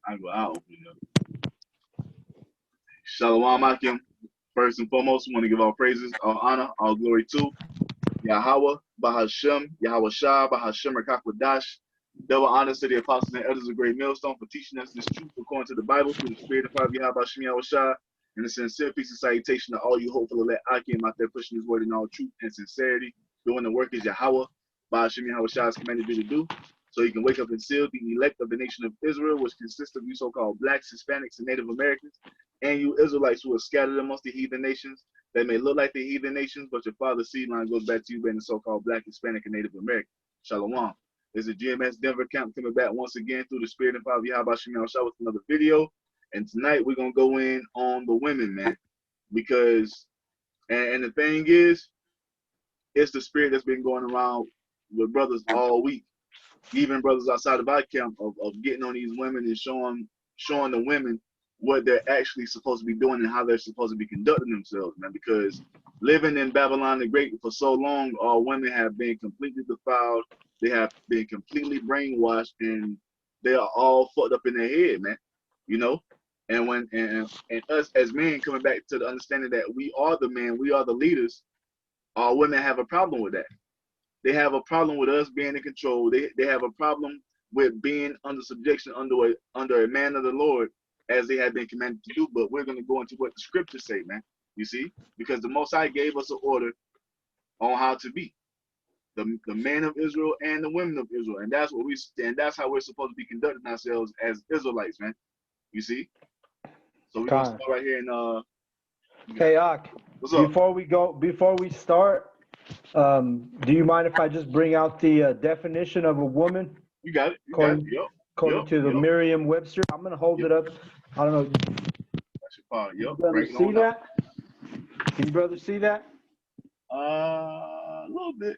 I'll open it up. Shalom Akim. First and foremost, we want to give all praises, all honor, all glory to YAHAWAH Ba, YAHAWASHI Ba, qadash. Double honors to the apostles and elders of Great Millstone for teaching us this truth according to the Bible through the Spirit and fire of YAHAWASHI, and a sincere peace and salutation to all you hopeful elect Akim out there pushing his word in all truth and sincerity, doing the work as YAHAWAH Ba YAHAWASHI has commanded you to do, so you can wake up and seal the elect of the nation of Israel, which consists of you so-called blacks, Hispanics, and Native Americans, and you Israelites who are scattered amongst the heathen nations. They may look like the heathen nations, but your father's seed line goes back to you being the so-called black, Hispanic, and Native American. Shalom. There's a GMS Denver camp coming back once again through the Spirit and fire of YAHAWASHI with another video. And tonight we're going to go in on the women, man. Because, and the thing is, it's the spirit that's been going around with brothers all week. Even brothers outside of our camp of getting on these women and showing the women what they're actually supposed to be doing and how they're supposed to be conducting themselves, man. Because living in Babylon the Great for so long, all women have been completely defiled. They have been completely brainwashed, and they are all fucked up in their head, man. You know? And when and us as men coming back to the understanding that we are the men, we are the leaders, all women have a problem with that. They have a problem with us being in control. They have a problem with being under subjection under a man of the Lord, as they have been commanded to do. But we're going to go into what the scriptures say, man. You see? Because the Most High gave us an order on how to be. The men of Israel and the women of Israel. And that's what that's how we're supposed to be conducting ourselves as Israelites, man. You see? So we're going to start right here in Hey Ak, what's up? Before we start, do you mind if I just bring out the definition of a woman? You got it. According to the Merriam-Webster. I'm gonna hold it up. I don't know. That's your part. Can you brothers see that? Can you brothers see that? A little bit.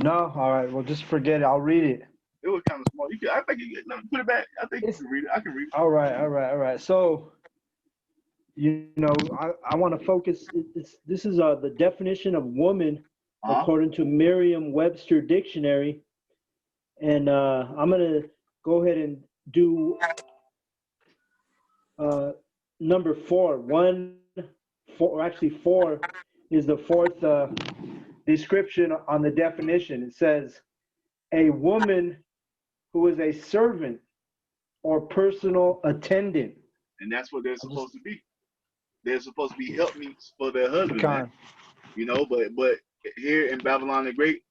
No? All right. Well, just forget it. I'll read it. It was kind of small. I think you can put it back. I think you can read it. I can read it. All right. So, I want to focus. This is the definition of woman according to Merriam-Webster dictionary, and I'm gonna go ahead and do number 4. 4 is the fourth description on the definition. It says, a woman who is a servant or personal attendant. And that's what they're supposed to be. They're supposed to be helpmeets for their husband, man. You know, but here in Babylon the Great,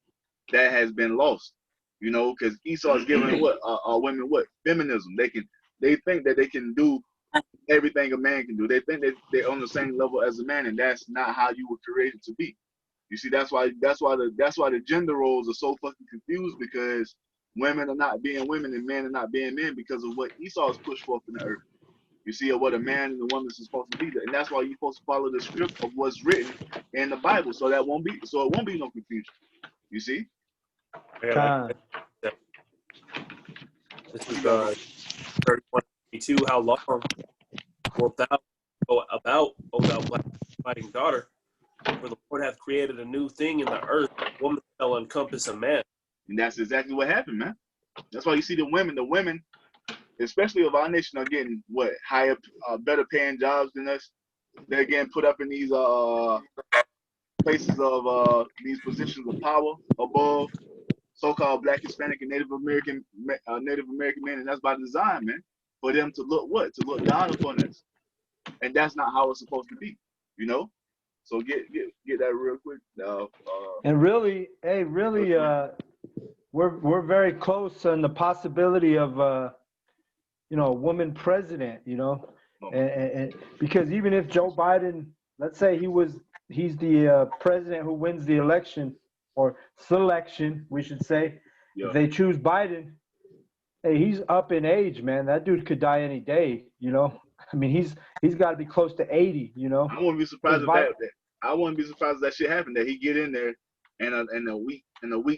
that has been lost. You know, because Esau is giving women what? Feminism. They think that they can do everything a man can do. They think that they're on the same level as a man, and that's not how you were created to be. You see, that's why the gender roles are so fucking confused, because women are not being women and men are not being men because of what Esau has pushed forth in the earth. You see, of what a man and a woman is supposed to be, and that's why you're supposed to follow the script of what's written in the Bible, so it won't be no confusion. You see? This is 31:22. How long wilt thou go about, O thou black fighting daughter? For the Lord hath created a new thing in the earth, a woman shall encompass a man. And that's exactly what happened, man. That's why you see the women, especially of our nation, are getting what, higher, better paying jobs than us. They're getting put up in these places of these positions of power above so-called black, Hispanic, and Native American men, and that's by design, man. For them to look what? To look down upon us, and that's not how it's supposed to be, you know. So get that real quick. And really, we're very close on the possibility of a woman president, and because even if Joe Biden, let's say he's the president who wins the election or selection, we should say, if they choose Biden, hey, he's up in age, man. That dude could die any day, I mean, he's got to be close to 80, I wouldn't be surprised if I wouldn't be surprised if that shit happened, that he get in there and a week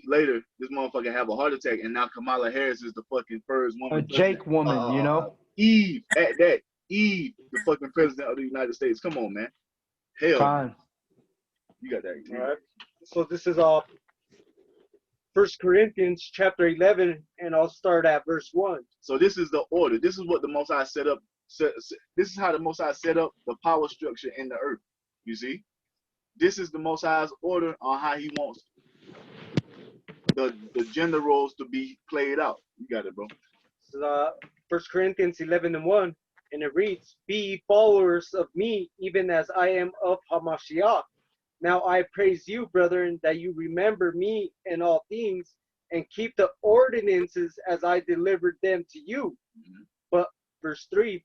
later, this motherfucker have a heart attack, and now Kamala Harris is the fucking first woman. A Jake woman, Eve, at that. Eve, the fucking president of the United States. Come on, man. Hell. Fine. You got that. All right. So this is 1 Corinthians chapter 11, and I'll start at verse 1. So this is the order. This is what the Most High set up. This is how the Most High set up the power structure in the earth. You see, this is the Most High's order on how He wants the gender roles to be played out. You got it, bro. 1 Corinthians 11 and 1, and it reads, "Be ye followers of me, even as I am of Hamashiach. Now I praise you, brethren, that you remember me in all things, and keep the ordinances as I delivered them to you." But verse 3,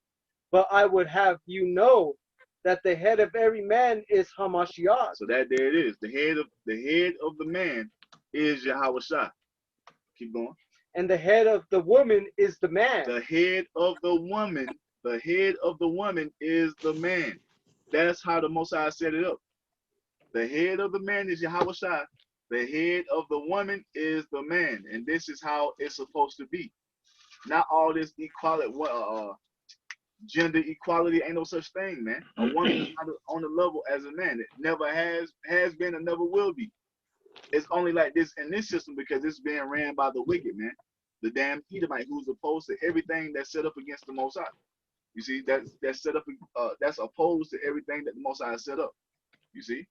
"But I would have you know that the head of every man is Hamashiach." So there it is. The head of the man is YAHAWASHI. Keep going. "And the head of the woman is the man." The head of the woman is the man. That's how the Most High set it up. The head of the man is YAHAWASHI. The head of the woman is the man. And this is how it's supposed to be. Not all this equality, gender equality, ain't no such thing, man. A woman is not on the level as a man. It never has been, and never will be. It's only like this in this system because it's being ran by the wicked, man. The damn Edomite who's opposed to everything that's set up against the Most High. You see, that's set up, that's opposed to everything that the Most High set up. You see?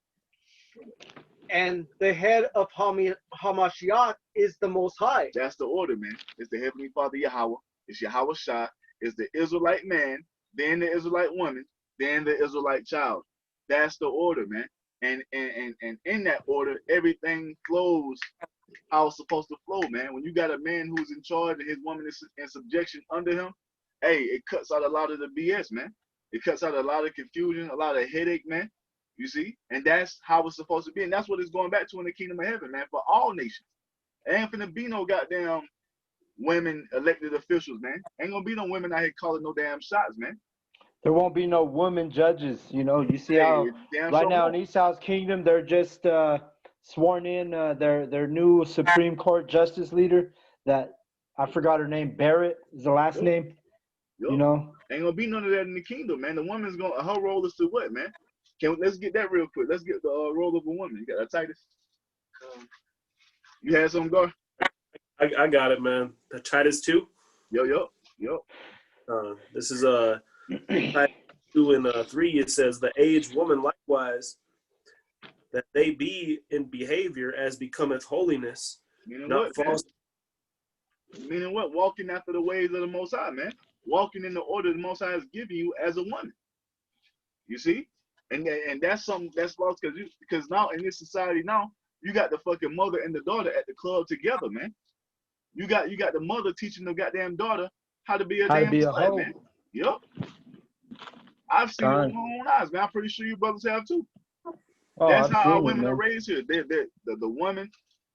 And the head of Hamashiach is the Most High. That's the order, man. It's the Heavenly Father Yahweh. It's YAHAWASHI. It's the Israelite man, then the Israelite woman, then the Israelite child. That's the order, man. And in that order, everything flows how it's supposed to flow, man. When you got a man who's in charge and his woman is in subjection under him, hey, it cuts out a lot of the BS, man. It cuts out a lot of confusion, a lot of headache, man. You see? And that's how it's supposed to be. And that's what it's going back to in the kingdom of heaven, man, for all nations. Ain't finna be no goddamn women elected officials, man. Ain't gonna be no women out here calling no damn shots, man. There won't be no women judges. You know, you see how right now in Esau's kingdom, they're just sworn in their new Supreme Court justice leader. That I forgot her name. Barrett is the last name. You know, ain't gonna be none of that in the kingdom, man. The woman's gonna, her role is to what, man? Let's get that real quick. Let's get the role of a woman. You got that, Titus? You had some, Gar? I got it, man. The Titus 2. Yo. This is Titus 2 and 3. It says, "The aged woman likewise, that they be in behavior as becometh holiness, Meaning not what, false." Meaning what? Walking after the ways of the Most High, man. Walking in the order the Most High has given you as a woman. You see? And that's something that's lost because now in this society now, you got the fucking mother and the daughter at the club together, man. You got the mother teaching the goddamn daughter how to be a damn slut, man. Yup. I've seen it with my own eyes, man. I'm pretty sure you brothers have too. Oh, that's how our women are raised here. The woman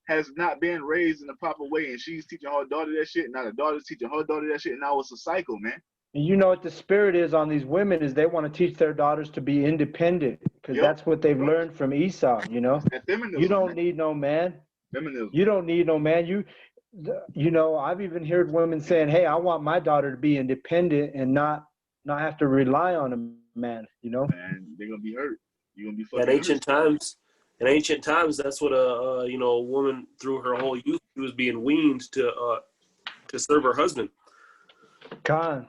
has not been raised in the proper way, and she's teaching her daughter that shit. Now the daughter's teaching her daughter that shit, and now it's a cycle, man. And you know what the spirit is on these women is they want to teach their daughters to be independent because that's what they've learned from Esau. You know, you don't need no man. Feminism. You don't need no man. You know, I've even heard women saying, "Hey, I want my daughter to be independent and not have to rely on a man." You know, man, they're gonna be hurt. You're gonna be fucking. In ancient times, that's what a woman through her whole youth, she was being weaned to serve her husband. Con.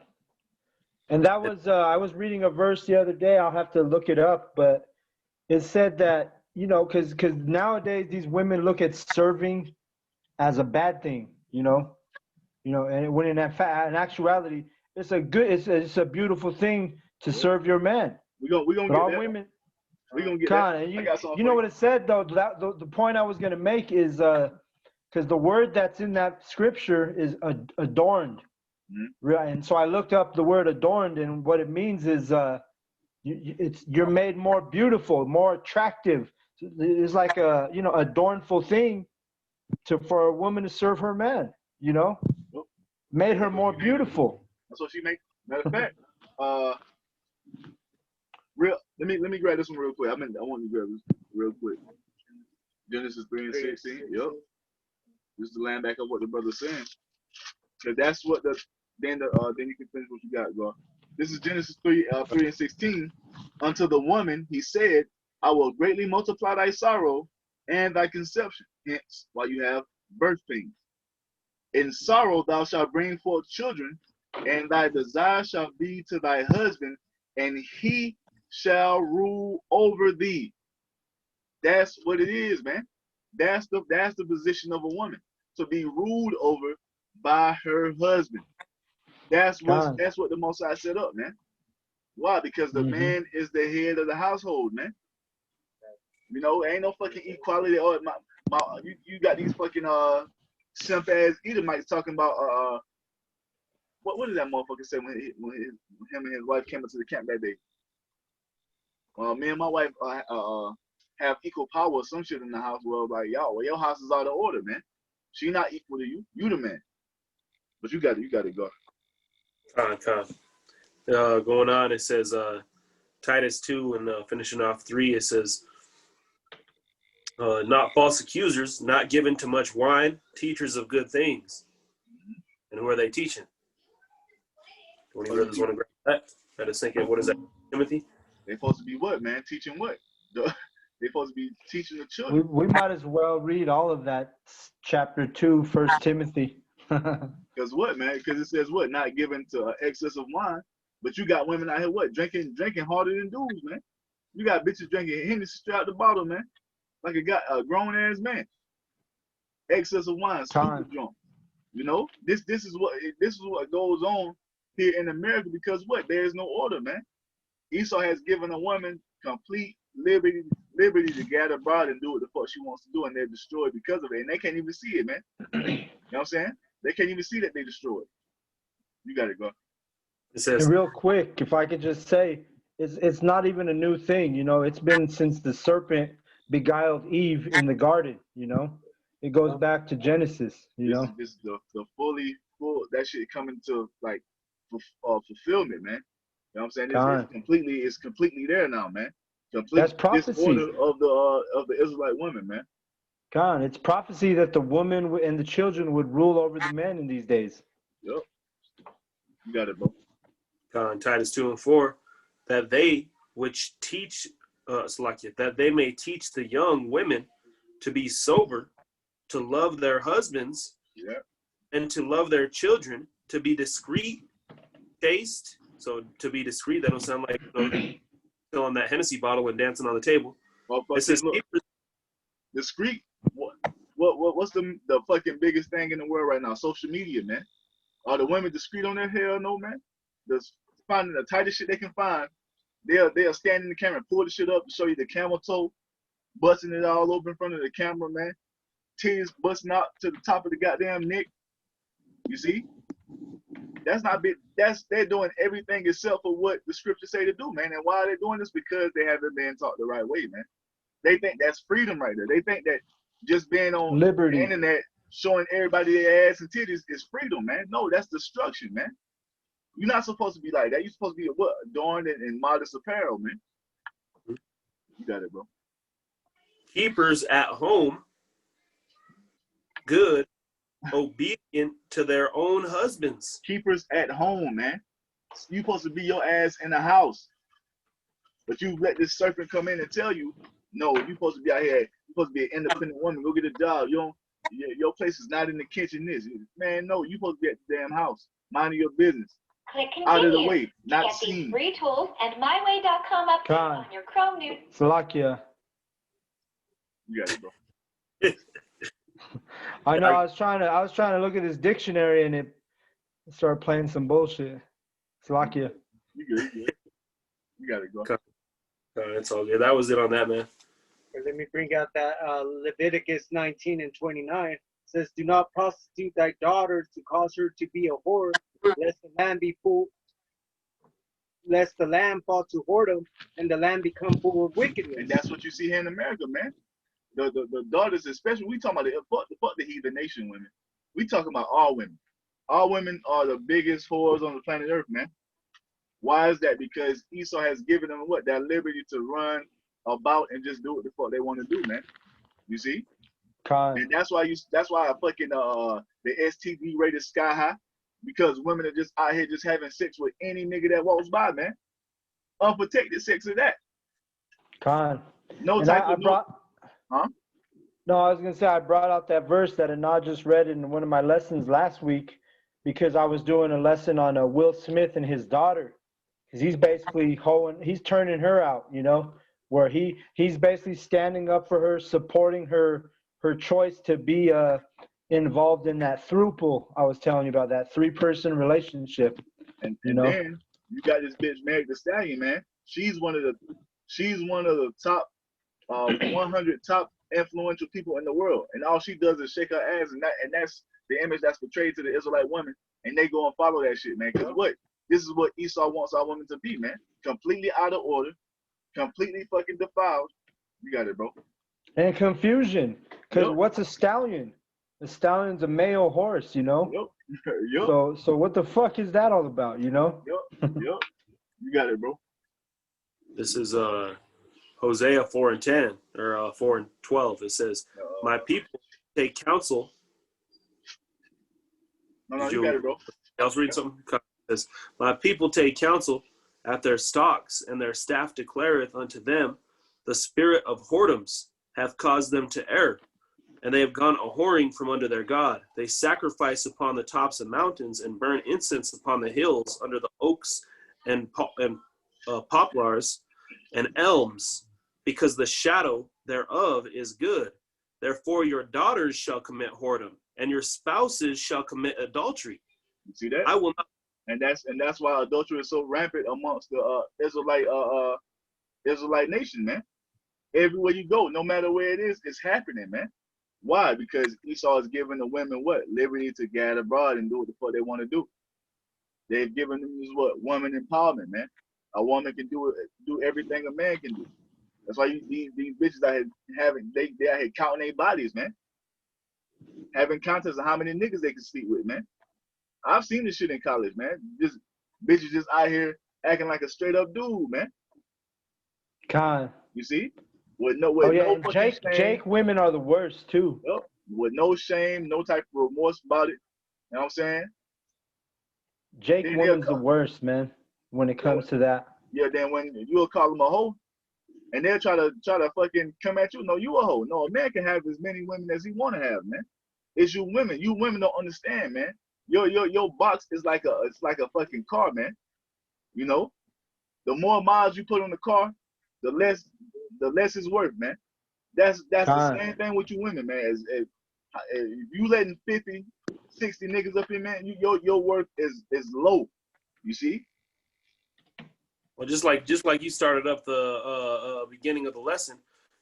And that was I was reading a verse the other day. I'll have to look it up, but it said that, you know, because nowadays these women look at serving as a bad thing, you know, and when in actuality, it's a beautiful thing to serve your man. We gonna get all that. women. We gonna get that. You know what it said though. The point I was gonna make is because the word that's in that scripture is adorned. Mm-hmm. And so I looked up the word adorned, and what it means is you're made more beautiful, more attractive. It's like a adornful thing for a woman to serve her man. You know, made her more beautiful. That's what she made. Matter of fact, let me grab this one real quick. I want to grab this real quick. Genesis 3 and 16. Yep. Just to land back up what the brother's saying. Cause that's what then you can finish what you got, bro. This is Genesis 3 and 16. Unto the woman he said, I will greatly multiply thy sorrow and thy conception. Hence, why you have birth pains. In sorrow thou shalt bring forth children, and thy desire shall be to thy husband, and he shall rule over thee. That's what it is, man. That's the position of a woman, to be ruled over by her husband. That's what the Most High set up, man. Why? Because the man is the head of the household, man. You know, ain't no fucking equality. Or you got these fucking simp ass Edomites talking about what did that motherfucker say when him and his wife came into the camp that day? Me and my wife have equal power or some shit in the house. Well, like your house is out of order, man. She not equal to you. You the man. But you got to go. Going on, it says Titus 2 and finishing off 3. It says, not false accusers, not given to much wine, teachers of good things. And who are they teaching? Do any brothers want to grab that? I just thinking, what is that, Timothy? They're supposed to be what, man? Teaching what? They're supposed to be teaching the children. We might as well read all of that, chapter 2, 1 Timothy. Because what, man? Because it says what? Not given to excess of wine. But you got women out here, what? Drinking harder than dudes, man. You got bitches drinking Hennessy straight out the bottle, man. Like a grown-ass man. Excess of wine, super drunk. You know? This is what goes on here in America because what? There is no order, man. Esau has given a woman complete liberty to gather abroad and do what the fuck she wants to do, and they're destroyed because of it. And they can't even see it, man. You know what I'm saying? They can't even see that they destroyed. You got to go. It says, and real quick, if I could just say, it's not even a new thing. You know, it's been since the serpent beguiled Eve in the garden. You know, it goes back to Genesis. This is the full that shit coming to like fulfillment, man. You know what I'm saying? It's completely there now, man. That's prophecy. Disorder of the Israelite women, man. Khan, it's prophecy that the woman and the children would rule over the men in these days. Yep. You got it, bro. Titus 2 and 4, that they which teach, that they may teach the young women to be sober, to love their husbands, and to love their children, to be discreet, chaste. So to be discreet, that don't sound like still on that Hennessy bottle and dancing on the table. Well, it says, look, discreet. What's the fucking biggest thing in the world right now? Social media, man. Are the women discreet on that? Hell no, man. Just finding the tightest shit they can find. They'll stand in the camera and pull the shit up and show you the camel toe, busting it all over in front of the camera, man. Tears busting out to the top of the goddamn neck. You see? That's not big. They're doing everything except for what the scriptures say to do, man. And why are they doing this? Because they haven't been taught the right way, man. They think that's freedom right there. They think that just being on liberty, the internet, showing everybody their ass and titties is freedom, man. No, that's destruction, man. You're not supposed to be like that. You're supposed to be adorned in modest apparel, man. You got it, bro. Keepers at home, good, obedient to their own husbands. Keepers at home, man. You're supposed to be your ass in the house. But you let this serpent come in and tell you, no, you're supposed to be out here. You're supposed to be an independent woman. Go get a job. Your place is not in the kitchen. Man, no, you're supposed to be at the damn house. Minding your business. Click continue. Out of the way, not get seen. These free tools and myway.com update on your Chrome new. Salakia. You got it, bro. I know. I was trying to look at this dictionary and it started playing some bullshit. Salakia. You good. You got it, bro. It's all good. That was it on that, man. Let me bring out that Leviticus 19 and 29. It says, do not prostitute thy daughter to cause her to be a whore, lest the land fall to whoredom, and the land become full of wickedness. And that's what you see here in America, man. The daughters, especially, we talking about fuck the heathen nation women. We talking about all women. All women are the biggest whores on the planet Earth, man. Why is that? Because Esau has given them what? That liberty to run about and just do what the fuck they want to do, man. You see? And that's why I fucking the STD rate is sky high, because women are just out here just having sex with any nigga that walks by, man. Unprotected sex of that. Con. No type of huh? No, I was gonna say I brought out that verse that Anah just read in one of my lessons last week because I was doing a lesson on Will Smith and his daughter, because he's basically he's turning her out, you know, where he's basically standing up for her, supporting her choice to be involved in that throuple I was telling you about, that 3-person relationship. And you know, then you got this bitch Meg Thee Stallion, man. She's one of the top 100 top influential people in the world, and all she does is shake her ass, and that's the image that's portrayed to the Israelite women, and they go and follow that shit, man. Because what? This is what Esau wants our women to be, man. Completely out of order, completely fucking defiled. You got it, bro. And confusion, because Yep. what's a stallion? A stallion's a male horse, you know. Yep. Yep. So what the fuck is that all about, you know? Yep. Yep. You got it, bro. This is Hosea 4:10 or 4:12. It says, "My people take counsel." No, you got it, bro. I was reading something. It says, "My people take counsel at their stocks, and their staff declareth unto them, the spirit of whoredoms hath caused them to err, and they have gone a whoring from under their God. They sacrifice upon the tops of mountains and burn incense upon the hills under the oaks and poplars and elms, because the shadow thereof is good. Therefore your daughters shall commit whoredom, and your spouses shall commit adultery." You see that? I will not. And that's why adultery is so rampant amongst the Israelite nation, man. Everywhere you go, no matter where it is, it's happening, man. Why? Because Esau is giving the women what? Liberty to gad abroad and do what the fuck they want to do. They've given them this what? Woman empowerment, man. A woman can do everything a man can do. That's why these bitches out here they out here counting their bodies, man. Having contests of how many niggas they can sleep with, man. I've seen this shit in college, man. Just bitches just out here acting like a straight up dude, man. Con. You see? With no and Jake women are the worst too. Yep. With no shame, no type of remorse about it. You know what I'm saying? Jake women's the worst, man, when it comes to that. Yeah, then when you'll call them a hoe, and they'll try to fucking come at you. No, you a hoe. No, a man can have as many women as he want to have, man. It's you women. You women don't understand, man. Your box is like a fucking car, man. You know, the more miles you put on the car, the less it's worth, man. That's the same thing with you women, man. If you letting 50, 60 niggas up in, man, your worth is low. You see? Well, just like you started up the beginning of the lesson,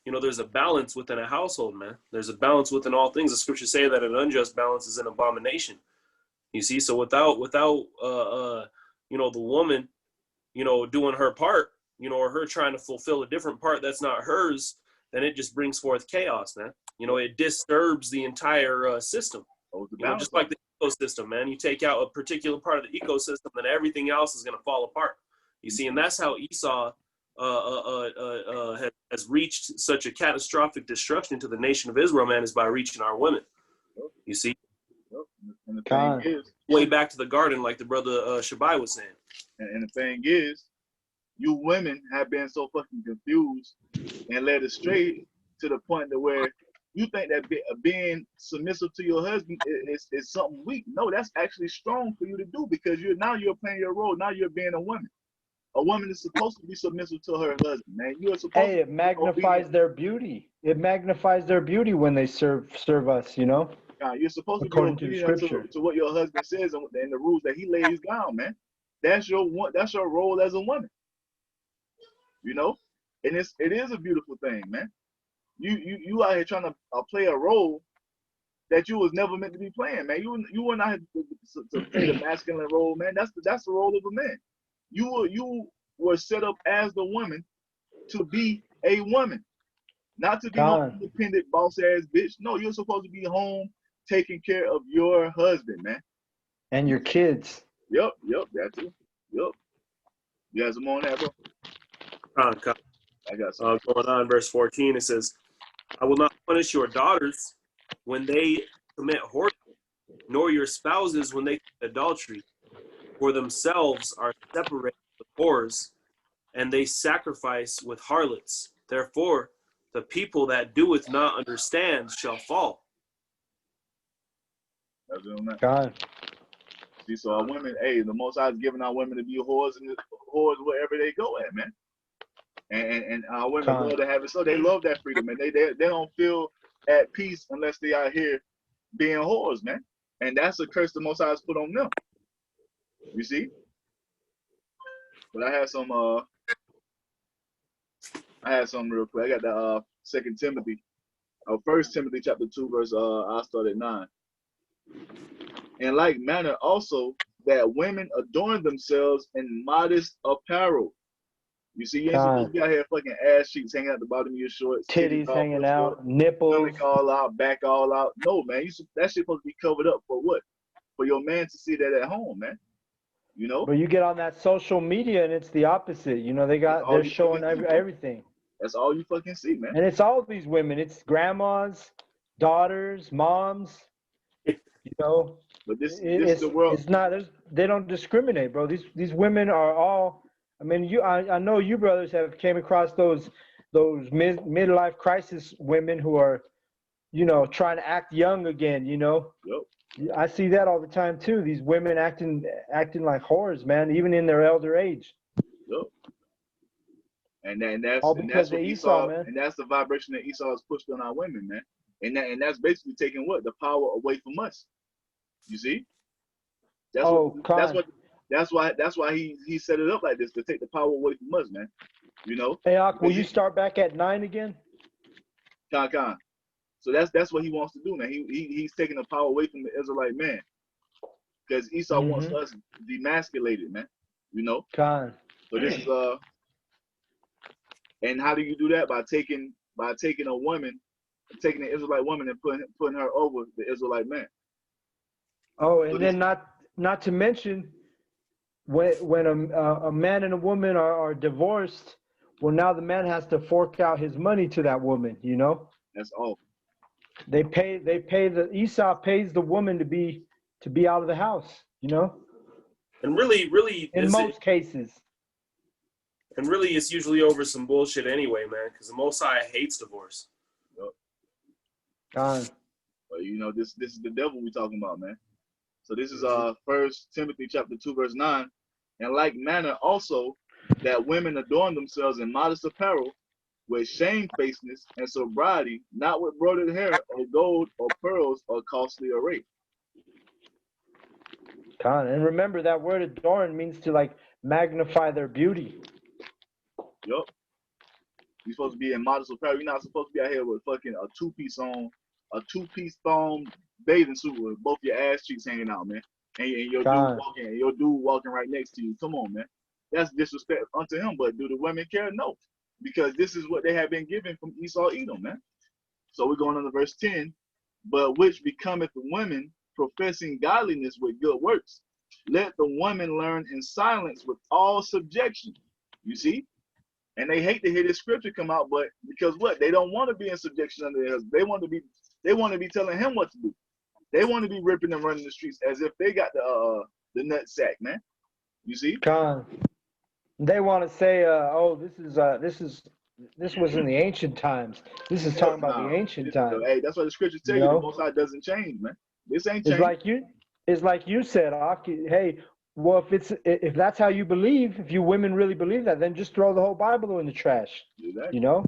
you know, there's a balance within a household, man. There's a balance within all things. The scriptures say that an unjust balance is an abomination. You see, so without you know, the woman, you know, doing her part, you know, or her trying to fulfill a different part that's not hers, then it just brings forth chaos, man. You know, it disturbs the entire system. You know, just like the ecosystem, man. You take out a particular part of the ecosystem, then everything else is going to fall apart. You see, and that's how Esau has reached such a catastrophic destruction to the nation of Israel, man, is by reaching our women. You see? And the thing is, way back to the garden, like the brother Shabai was saying. And the thing is, you women have been so fucking confused and led astray to the point that where you think that being submissive to your husband is something weak. No, that's actually strong for you to do, because you're playing your role. Now you're being a woman. A woman is supposed to be submissive to her husband, man. You are supposed to it magnifies their beauty. It magnifies their beauty when they serve us, you know? You're supposed to be according to obedient to what your husband says and the rules that he lays down, man. That's your role as a woman. You know? And it is a beautiful thing, man. You out here trying to play a role that you was never meant to be playing, man. You were not to play the masculine role, man. That's the role of a man. You were set up as the woman to be a woman, not to be an independent boss ass bitch. No, you're supposed to be home taking care of your husband, man, and your kids. Yep, that too. Yep. You got some more on that, bro? I got some. Going on, verse 14, it says, "I will not punish your daughters when they commit whoredom, nor your spouses when they commit adultery. For themselves are separated with whores, and they sacrifice with harlots. Therefore, the people that doeth not understand shall fall. That's it on that. God. See, so our women, hey, the Most High is giving our women to be whores and whores wherever they go at, man. And our women God. love to have it, so they love that freedom, and they don't feel at peace unless they out here being whores, man. And that's a curse the Most High has put on them. You see? But I had some real quick. I got the 2 Timothy, 1 Timothy chapter 2 verse I start at 9. In like manner also that women adorn themselves in modest apparel. You see, you ain't supposed to be out here fucking ass cheeks hanging at the bottom of your shorts, Titties hanging out, nipples, stomach all out, back all out. No, man, that shit supposed to be covered up for what? For your man to see that at home, man. You know? But you get on that social media and it's the opposite. You know, they're showing everything. That's all you fucking see, man. And it's all these women. It's grandmas, daughters, moms. You know, but this is the world. It's not. They don't discriminate, bro. These women are all. I mean, I know you brothers have came across those midlife crisis women who are, you know, trying to act young again. You know. Yep. I see that all the time too. These women acting like whores, man, even in their elder age. Yep. And that's all because what of Esau, man. And that's the vibration that Esau has pushed on our women, man. And that's basically taking what? The power away from us. You see? That's why he set it up like this, to take the power away from us, man. You know? Hey, Ak, will you start back at 9 again? Con. So that's what he wants to do, man. He's taking the power away from the Israelite man. Because Esau wants us demasculated, man. You know? Con. So this is and how do you do that? By taking a woman, taking the Israelite woman and putting her over the Israelite man. Oh, and then not to mention when a man and a woman are divorced, well, now the man has to fork out his money to that woman, you know? That's all. Esau pays the woman to be out of the house, you know? And really in most cases. And really it's usually over some bullshit anyway, man, because the Most High hates divorce. Yep. God. But you know, this is the devil we talking about, man. So this is 1 Timothy chapter 2 verse 9. In like manner also that women adorn themselves in modest apparel, with shamefacedness and sobriety, not with broidered hair or gold or pearls or costly array. God, and remember that word adorn means to like magnify their beauty. Yup. You're supposed to be in modest apparel. You're not supposed to be out here with fucking a two-piece thong bathing suit with both your ass cheeks hanging out, man. And your dude walking right next to you. Come on, man. That's disrespect unto him. But do the women care? No. Because this is what they have been given from Esau Edom, man. So we're going on to verse 10. But which becometh the women professing godliness with good works. Let the woman learn in silence with all subjection. You see? And they hate to hear this scripture come out, but because what? They don't want to be in subjection under their husband. They want to be telling him what to do. They want to be ripping and running the streets as if they got the nut sack, man. You see? God. They want to say, this was in the ancient times. This is talking about the ancient times. Hey, that's what the scriptures tell you. The Most High doesn't change, man. This ain't changed. It's like you said, Aki. Hey, well, if that's how you believe, if you women really believe that, then just throw the whole Bible in the trash. Exactly. You know?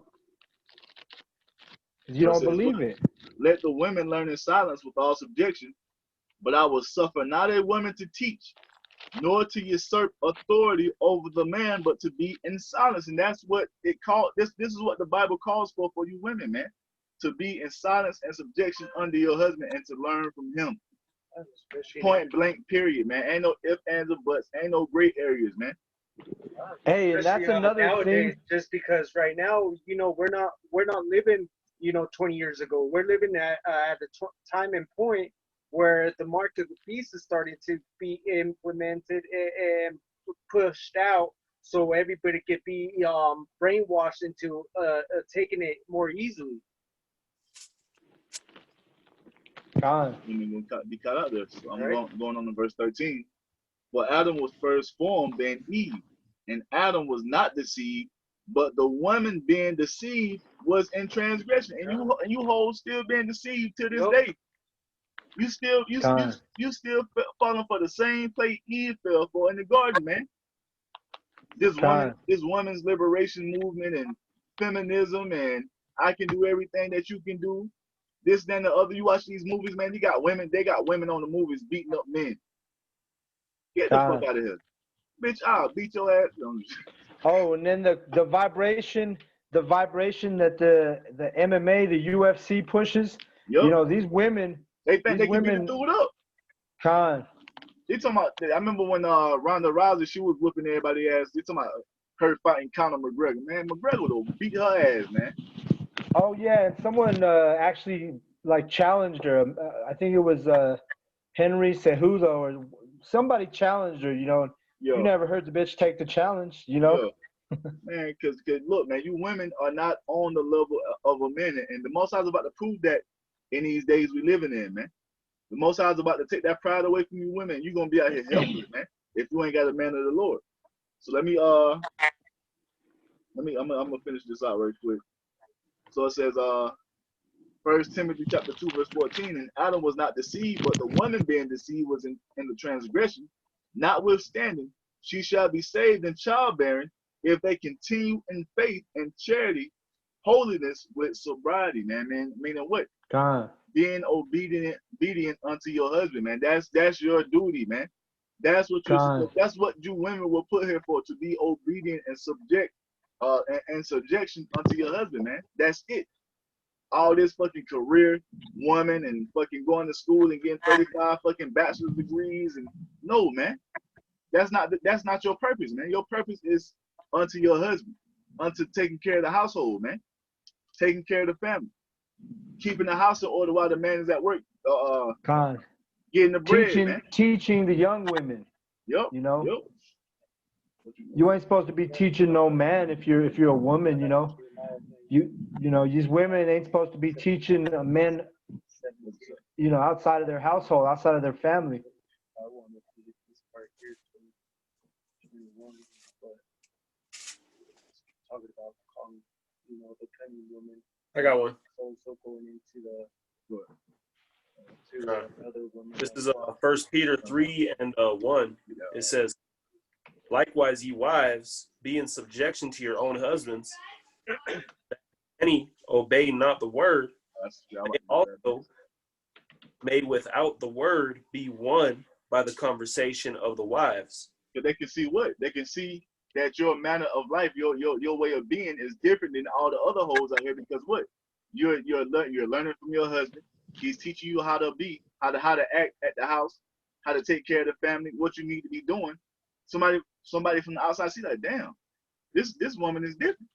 Because you don't believe it. Let the women learn in silence with all subjection, but I will suffer not a woman to teach, nor to usurp authority over the man, but to be in silence. And that's what it called. This is what the Bible calls for you women, man. To be in silence and subjection under your husband and to learn from him. Point blank, period, man. Ain't no ifs, ands, or buts. Ain't no gray areas, man. Hey, and that's another nowadays, thing. Just because right now, you know, we're not living, you know, 20 years ago. We're living at a time and point where the mark of the beast is starting to be implemented and pushed out, so everybody could be brainwashed into taking it more easily. God. Be cut out there. So I'm going on to verse 13. For Adam was first formed, then Eve. And Adam was not deceived, but the woman being deceived was in transgression, and you hold still being deceived to this day. You still falling for the same plate Eve fell for in the garden, man. This woman's liberation movement and feminism, and I can do everything that you can do. This, then the other. You watch these movies, man. They got women on the movies beating up men. Get the fuck out of here, bitch! I'll beat your ass. Oh, and then the vibration that the MMA, the UFC pushes. Yep. You know, these women. They think they can beat the dude up. They talking about. I remember when Ronda Rousey, she was whipping everybody's ass. They talking about her fighting Conor McGregor. Man, McGregor would beat her ass, man. Oh yeah, and someone actually like challenged her. I think it was Henry Cejudo or somebody challenged her. You know, you never heard the bitch take the challenge. You know. Man, because look, man, you women are not on the level of a man, and the Most High is about to prove that in these days we living in, man. The Most High is about to take that pride away from you women. You're gonna be out here helpless, man, if you ain't got a man of the Lord. So I'm gonna finish this out right quick. So it says 1 Timothy chapter 2 verse 14, and Adam was not deceived, but the woman being deceived was in the transgression. Notwithstanding, she shall be saved in childbearing if they continue in faith and charity, holiness with sobriety, man. Meaning what? Being obedient unto your husband, man. That's your duty, man. That's what you women will put here for, to be obedient and subject and subjection unto your husband, man. That's it. All this fucking career woman and fucking going to school and getting 35 fucking bachelor's degrees, and no, man. That's not your purpose, man. Your purpose is unto your husband, unto taking care of the household, man. Taking care of the family. Keeping the house in order while the man is at work. Getting the bread, man. Teaching the young women. Yep. You know. Yep. You ain't supposed to be teaching no man if you're a woman, you know. You know, these women ain't supposed to be teaching men, you know, outside of their household, outside of their family. I got one. This is 1 Peter 3 and 1. It says, likewise, ye wives, be in subjection to your own husbands, that any obey not the word, they also may without the word be won by the conversation of the wives. But they can see what? They can see that your manner of life, your way of being is different than all the other hoes out here, because what? You're learning from your husband. He's teaching you how to be, how to act at the house, how to take care of the family, what you need to be doing. Somebody from the outside see like, damn, this woman is different.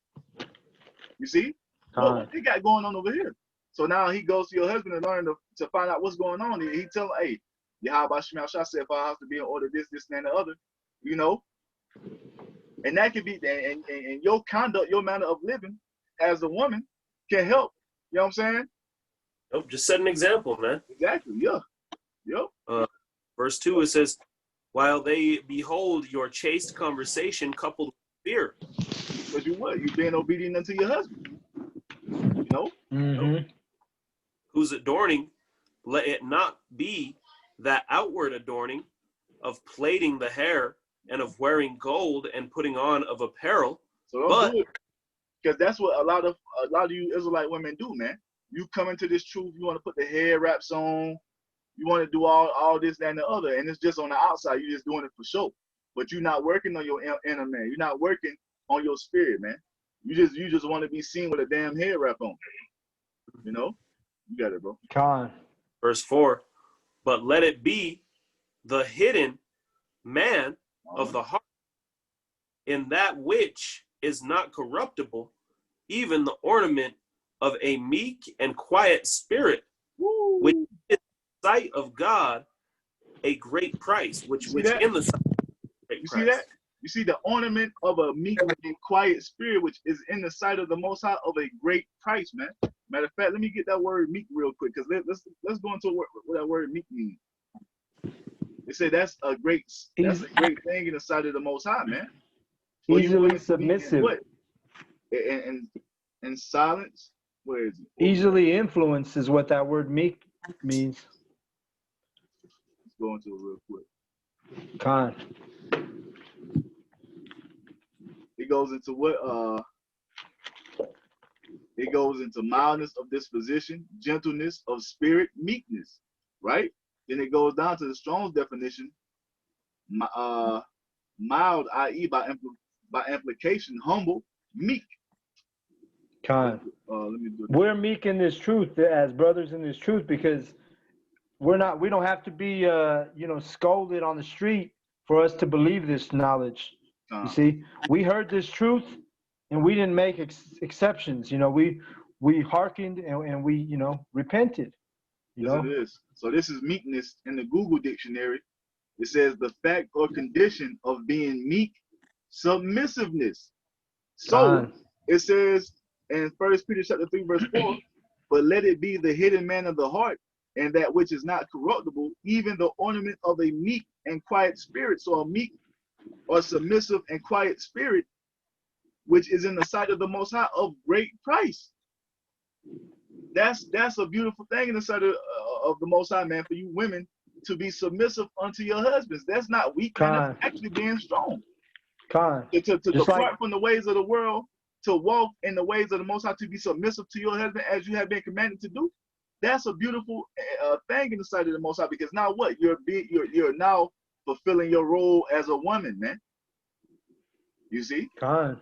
You see? What they got going on over here? So now he goes to your husband and learn to find out what's going on. He tell him, hey, YAHAWAH Ba said for our house to be in order, this, and the other, you know? And that could be, and your conduct, your manner of living as a woman can help. You know what I'm saying? Nope, just set an example, man. Exactly, yeah. Yep. Verse 2, it says, while they behold your chaste conversation coupled with fear. Because you being obedient unto your husband. You know? Mm-hmm. Whose adorning, let it not be that outward adorning of plaiting the hair and of wearing gold and putting on of apparel. So don't do it. Because that's what a lot of you Israelite women do, man. You come into this truth, you want to put the hair wraps on, you want to do all this, that, and the other, and it's just on the outside. You're just doing it for show. But you're not working on your inner man. You're not working on your spirit, man. You just want to be seen with a damn hair wrap on. You know? You got it, bro. Verse 4, but let it be the hidden man of the heart, in that which is not corruptible, even the ornament of a meek and quiet spirit, which is the sight of God a great price, which in the sight of great you price. See that? You see the ornament of a meek and quiet spirit, which is in the sight of the Most High of a great price, man. Matter of fact, let me get that word meek real quick, because let's go into what that word meek means. They say that's a great thing in the sight of the Most High, man. Easily submissive. in silence. Where is it? Easily influenced is what that word meek means. Let's go into it real quick. Khan. It goes into what? It goes into mildness of disposition, gentleness of spirit, meekness, right? Then it goes down to the Strong's definition, mild, i.e. by implication, humble, meek. Khan. Let me do it. We're meek in this truth as brothers in this truth because we don't have to be scolded on the street for us to believe this knowledge. You see, we heard this truth and we didn't make exceptions. We hearkened and we repented. Yes, it is. So this is meekness in the Google dictionary. It says the fact or condition of being meek, submissiveness. So it says in 1 Peter chapter 3 verse 4, but let it be the hidden man of the heart, and that which is not corruptible, even the ornament of a meek and quiet spirit. So a meek or submissive and quiet spirit, which is in the sight of the Most High of great price. That's a beautiful thing in the sight of the Most High, man, for you women to be submissive unto your husbands. That's not weak, man. That's actually being strong. To depart from the ways of the world, to walk in the ways of the Most High, to be submissive to your husband as you have been commanded to do. That's a beautiful thing in the sight of the Most High, because now what? You're now fulfilling your role as a woman, man. You see? You got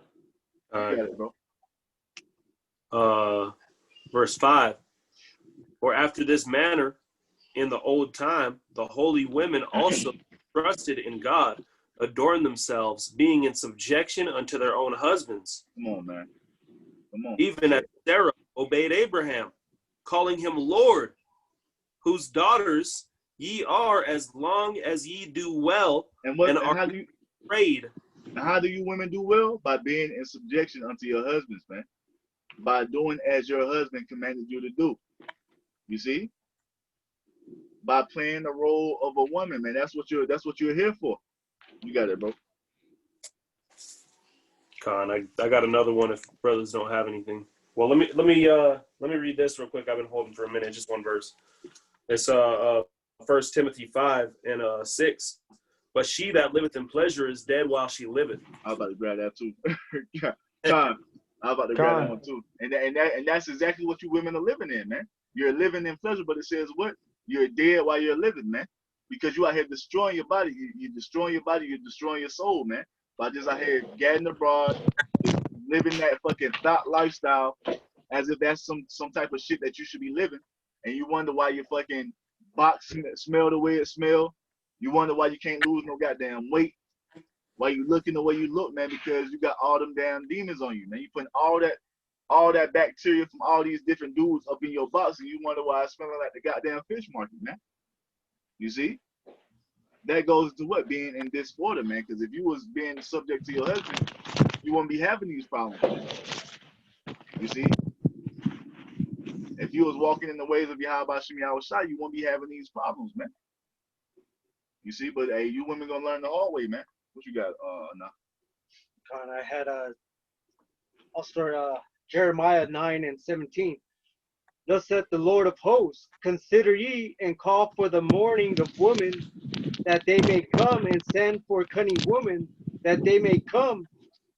it, bro. Verse 5. For after this manner, in the old time, the holy women also trusted in God, adorned themselves, being in subjection unto their own husbands. Come on, man. Come on. Even as Sarah obeyed Abraham, calling him Lord, whose daughters ye are as long as ye do well and are afraid. And how do you women do well? By being in subjection unto your husbands, man. By doing as your husband commanded you to do. You see? By playing the role of a woman, man. That's what you're here for. You got it, bro. Con, I got another one if brothers don't have anything. Well, let me read this real quick. I've been holding for a minute, just one verse. It's 1 Timothy 5 and 6. But she that liveth in pleasure is dead while she liveth. I was about to grab that too. I was about to grab that one too. And that's exactly what you women are living in, man. You're living in pleasure, but it says what? You're dead while you're living, man. Because you out here destroying your body. You're destroying your body. You're destroying your soul, man. By just out here gadding abroad, just living that fucking thought lifestyle as if that's some type of shit that you should be living. And you wonder why your fucking box smell the way it smell. You wonder why you can't lose no goddamn weight. Why you looking the way you look, man, because you got all them damn demons on you, man. You putting all that bacteria from all these different dudes up in your box, and you wonder why it's smelling like the goddamn fish market, man. You see? That goes to what? Being in disorder, man. Because if you was being subject to your husband, you wouldn't be having these problems, man. You see? If you was walking in the ways of YAHAWASHI, you won't be having these problems, man. You see? But hey, you women gonna learn the hard way, man. What you got, now? God, I had I'll start Jeremiah 9 and 17. Thus saith the Lord of hosts, consider ye and call for the mourning of women, that they may come, and send for cunning women, that they may come,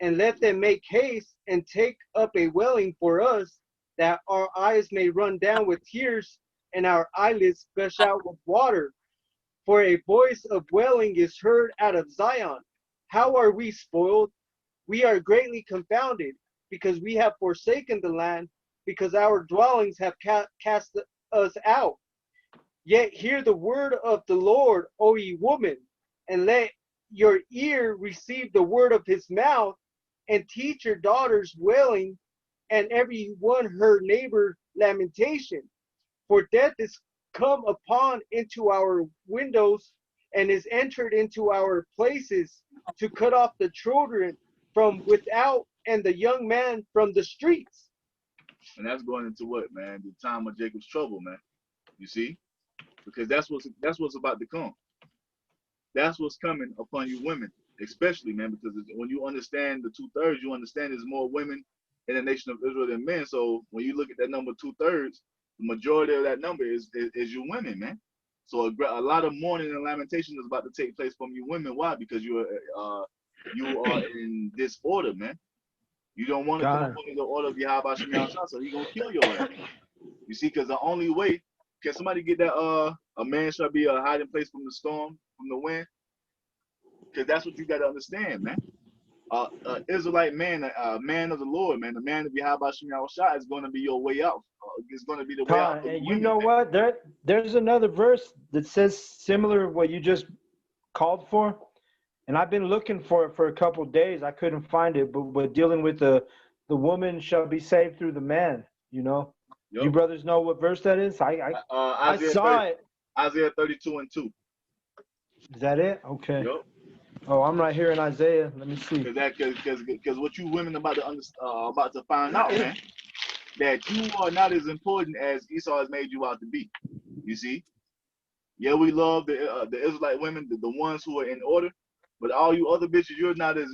and let them make haste and take up a wailing for us, that our eyes may run down with tears, and our eyelids gush out with water. For a voice of wailing is heard out of Zion. How are we spoiled? We are greatly confounded, because we have forsaken the land, because our dwellings have cast us out. Yet hear the word of the Lord, O ye women, and let your ear receive the word of his mouth, and teach your daughters wailing, and every one her neighbor lamentation. For death is come upon into our windows, and is entered into our places, to cut off the children from without, and the young man from the streets. And that's going into what, man? The time of Jacob's trouble, man. You see? Because that's what's about to come. That's what's coming upon you women, especially, man, because when you understand the 2/3, you understand there's more women in the nation of Israel than men. So when you look at that number 2/3, the majority of that number is you women, man. So a lot of mourning and lamentation is about to take place from you women. Why? Because you are in disorder, man. You don't want to come up under the order of Yahawah Ba, so he gonna kill your ass. You see, because the only way can somebody get that a man shall be a hiding place from the storm, from the wind, because that's what you got to understand, man. Israelite man, man of the Lord, man, the man of Yahawah Shai is going to be your way out. It's going to be the way out. And you know what? There's another verse that says similar to what you just called for, and I've been looking for it for a couple of days. I couldn't find it, but dealing with the woman shall be saved through the man. You know, you brothers know what verse that is? I saw it. Isaiah 32:2. Is that it? Okay. Yep. Oh, I'm right here in Isaiah. Let me see. Because what you women about to find out, man, that you are not as important as Esau has made you out to be. You see? Yeah, we love the Israelite women, the ones who are in order, but all you other bitches, you're not as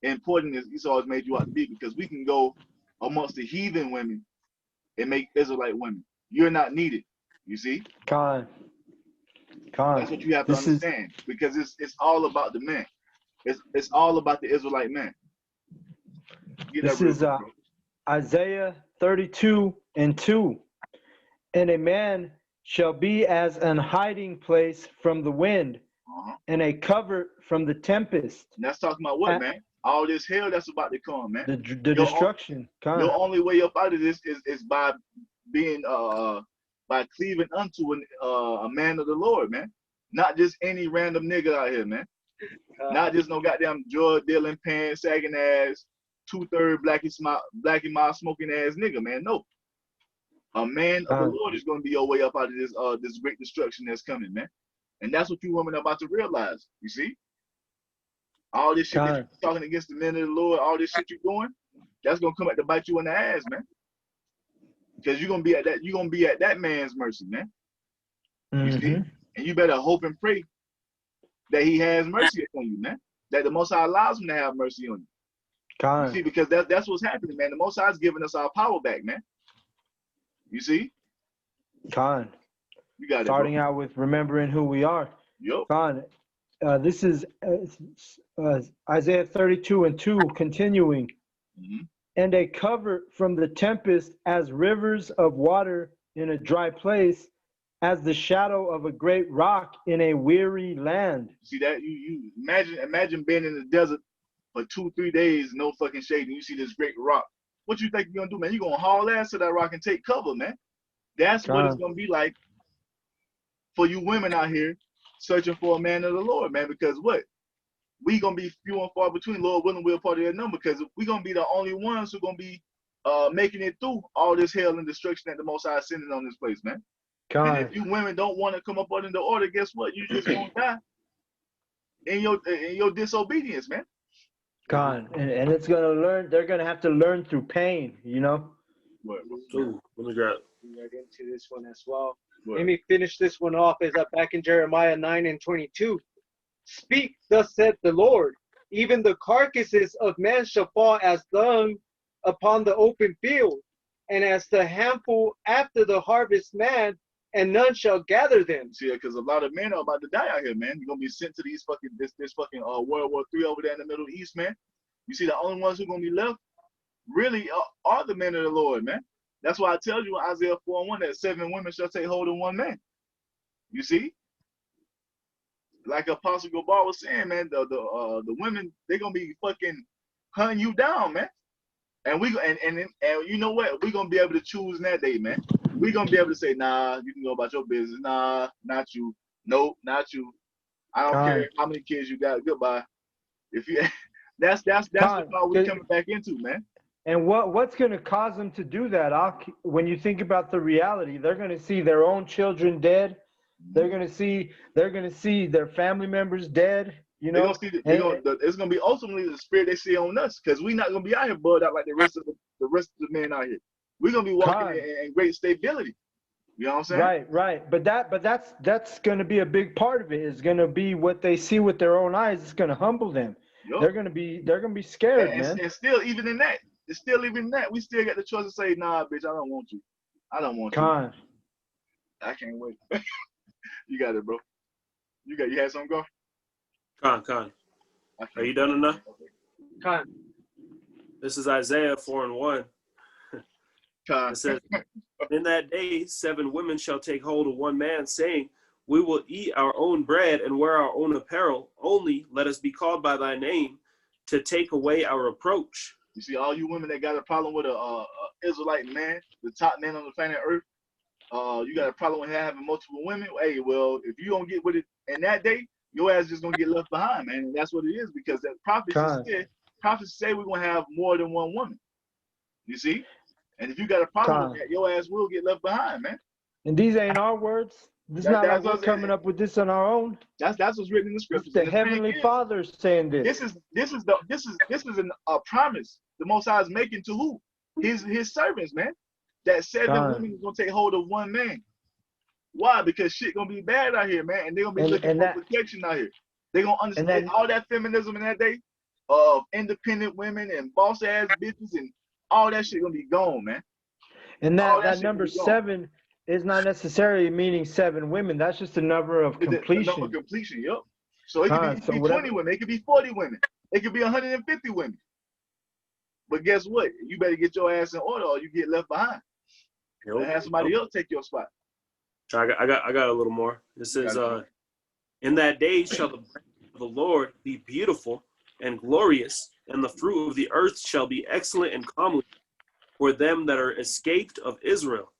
important as Esau has made you out to be, because we can go amongst the heathen women and make Israelite women. You're not needed. You see? That's what you have to understand, because it's all about the man. It's all about the Israelite man. This is Isaiah 32:2. And a man shall be as an hiding place from the wind, and a covert from the tempest. And that's talking about what, man? All this hell that's about to come, man. The destruction. Your only way up out of this is by being by cleaving unto a man of the Lord, man. Not just any random nigga out here, man. Not just no goddamn drug dealing, pants sagging ass, 2/3 blackie mouth smoking ass nigga, man. No. A man of the Lord is going to be your way up out of this great destruction that's coming, man. And that's what you women are about to realize. You see? All this shit that you're talking against the men of the Lord, all this shit you're doing, that's gonna come back to bite you in the ass, man. Because you're gonna be at that man's mercy, man. You see? And you better hope and pray that he has mercy on you, man. That the Most High allows him to have mercy on you. You see, because that's what's happening, man. The Most High is giving us our power back, man. You see? You got starting out with remembering who we are. This is Isaiah 32:2, continuing. And a covert from the tempest as rivers of water in a dry place, as the shadow of a great rock in a weary land. See that? You imagine being in the desert for 2-3 days, no fucking shade, and you see this great rock. What you think you're gonna do, man? You're gonna haul ass to that rock and take cover, man. That's what it's gonna be like for you women out here searching for a man of the Lord, man. Because what? We gonna be few and far between. Lord willing, we're part of that number, because we gonna be the only ones who gonna be making it through all this hell and destruction that the Most High is sending on this place, man. And if you women don't want to come up under the order, guess what? You just gonna die in your disobedience, man. And it's gonna learn. They're gonna have to learn through pain, you know. Let me grab. Right into this one as well. Let me finish this one off. Is back in Jeremiah 9:22. Speak, thus saith the Lord. Even the carcasses of men shall fall as dung upon the open field, and as the handful after the harvest man, and none shall gather them. See, because a lot of men are about to die out here, man. You're gonna be sent to these fucking this fucking World War III over there in the Middle East, man. You see, the only ones who are gonna be left really are the men of the Lord, man. That's why I tell you in Isaiah 4:1 that 7 women shall take hold of 1 man. You see, like Apostle Gabar was saying, man, the women, they're gonna be fucking hunting you down, man. And you know what? We're gonna be able to choose in that day, man. We're gonna be able to say, nah, you can go about your business. Nah, not you. Nope, not you. I don't care how many kids you got. Goodbye. If you, that's what we're coming back into, man. And what's going to cause them to do that? When you think about the reality, they're going to see their own children dead. They're going to see their family members dead. You know, it's going to be ultimately the spirit they see on us, because we're not going to be out here bugged out like the rest of the men out here. We're going to be walking in great stability. You know what I'm saying? Right. But that's going to be a big part of it. Is going to be what they see with their own eyes. It's going to humble them. they're gonna be scared, man. And still, even in that, we still got the choice to say, nah, bitch, I don't want you. I don't want you. I can't wait. You got it, bro. You had something, go? Khan. Are you done enough? Khan. This is Isaiah 4:1. It says, in that day, 7 women shall take hold of one man, saying, we will eat our own bread and wear our own apparel. Only let us be called by thy name to take away our reproach. You see, all you women that got a problem with a Israelite man, the top man on the planet Earth, you got a problem with having multiple women. Hey, well, if you don't get with it in that day, your ass just gonna get left behind, man. And that's what it is, because that prophets say we're gonna have more than one woman. You see? And if you got a problem with that, your ass will get left behind, man. And these ain't our words. This is not like we're coming up with this on our own. That's what's written in the scriptures. The Heavenly Father is saying this. This is a promise the Most High is making to who? His servants, man. That 7 women is gonna take hold of one man. Why? Because shit gonna be bad out here, man, and they're gonna be looking for protection out here. They're gonna understand all that feminism in that day of independent women and boss ass bitches and all that shit gonna be gone, man. And that number 7 is not necessarily meaning 7 women. That's just a number of completion. The number of completion, yep. So it could be 20 women, it could be 40 women, it could be 150 women. But guess what? You better get your ass in order or you get left behind. And have somebody else take your spot. I got a little more. This is in that day shall the breath of the Lord be beautiful and glorious, and the fruit of the earth shall be excellent and comely for them that are escaped of Israel.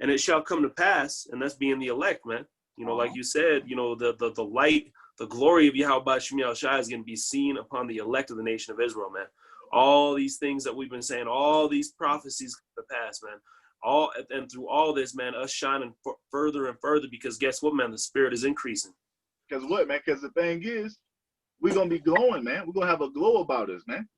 And it shall come to pass, and that's being the elect, man. You know, like you said, you know, the light, the glory of YAHAWAH Ba is going to be seen upon the elect of the nation of Israel, man. All these things that we've been saying, all these prophecies come to pass, man. And through all this, man, us shining further and further, because guess what, man? The spirit is increasing. Because what, man? Because the thing is, we're going to be glowing, man. We're going to have a glow about us, man.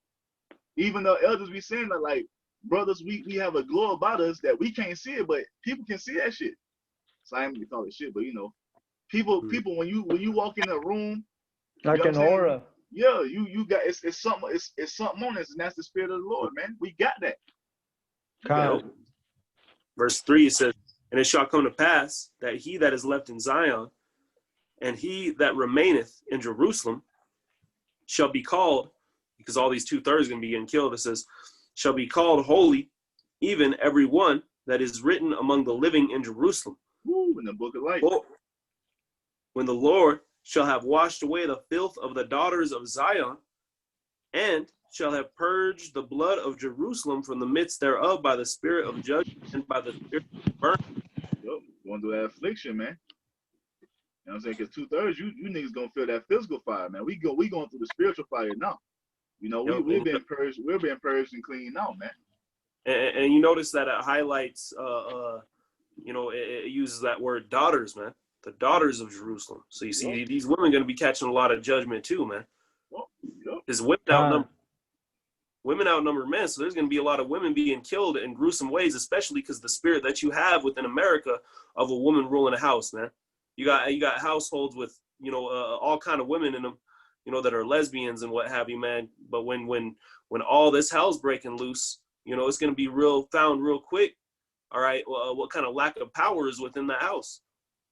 Even though elders be saying that, like, brothers, we have a glow about us that we can't see it, but people can see that shit. So I ain't gonna call it shit, but you know, people when you walk in a room, like an aura. Yeah, you got it's something on us, and that's the spirit of the Lord, man. We got that. Verse 3 says, and it shall come to pass that he that is left in Zion and he that remaineth in Jerusalem shall be called, because all these 2/3 are going to be getting killed. It says, shall be called holy, even every one that is written among the living in Jerusalem. Ooh, in the book of life. When the Lord shall have washed away the filth of the daughters of Zion, and shall have purged the blood of Jerusalem from the midst thereof by the spirit of judgment and by the spirit of burning. Yep, going through that affliction, man. You know what I'm saying? Because 2/3, you niggas gonna feel that physical fire, man. We going through the spiritual fire now. You know, we've been purged. We're being purged and cleaned out, man. And you notice that it highlights, you know, it uses that word daughters, man. The daughters of Jerusalem. So you see, these women going to be catching a lot of judgment too, man. Because women outnumber men, so there's going to be a lot of women being killed in gruesome ways, especially because the spirit that you have within America of a woman ruling a house, man. You got households with, you know, all kind of women in them, you know, that are lesbians and what have you, man. But when all this hell's breaking loose, you know, it's going to be found real quick. All right, what kind of lack of power is within the house?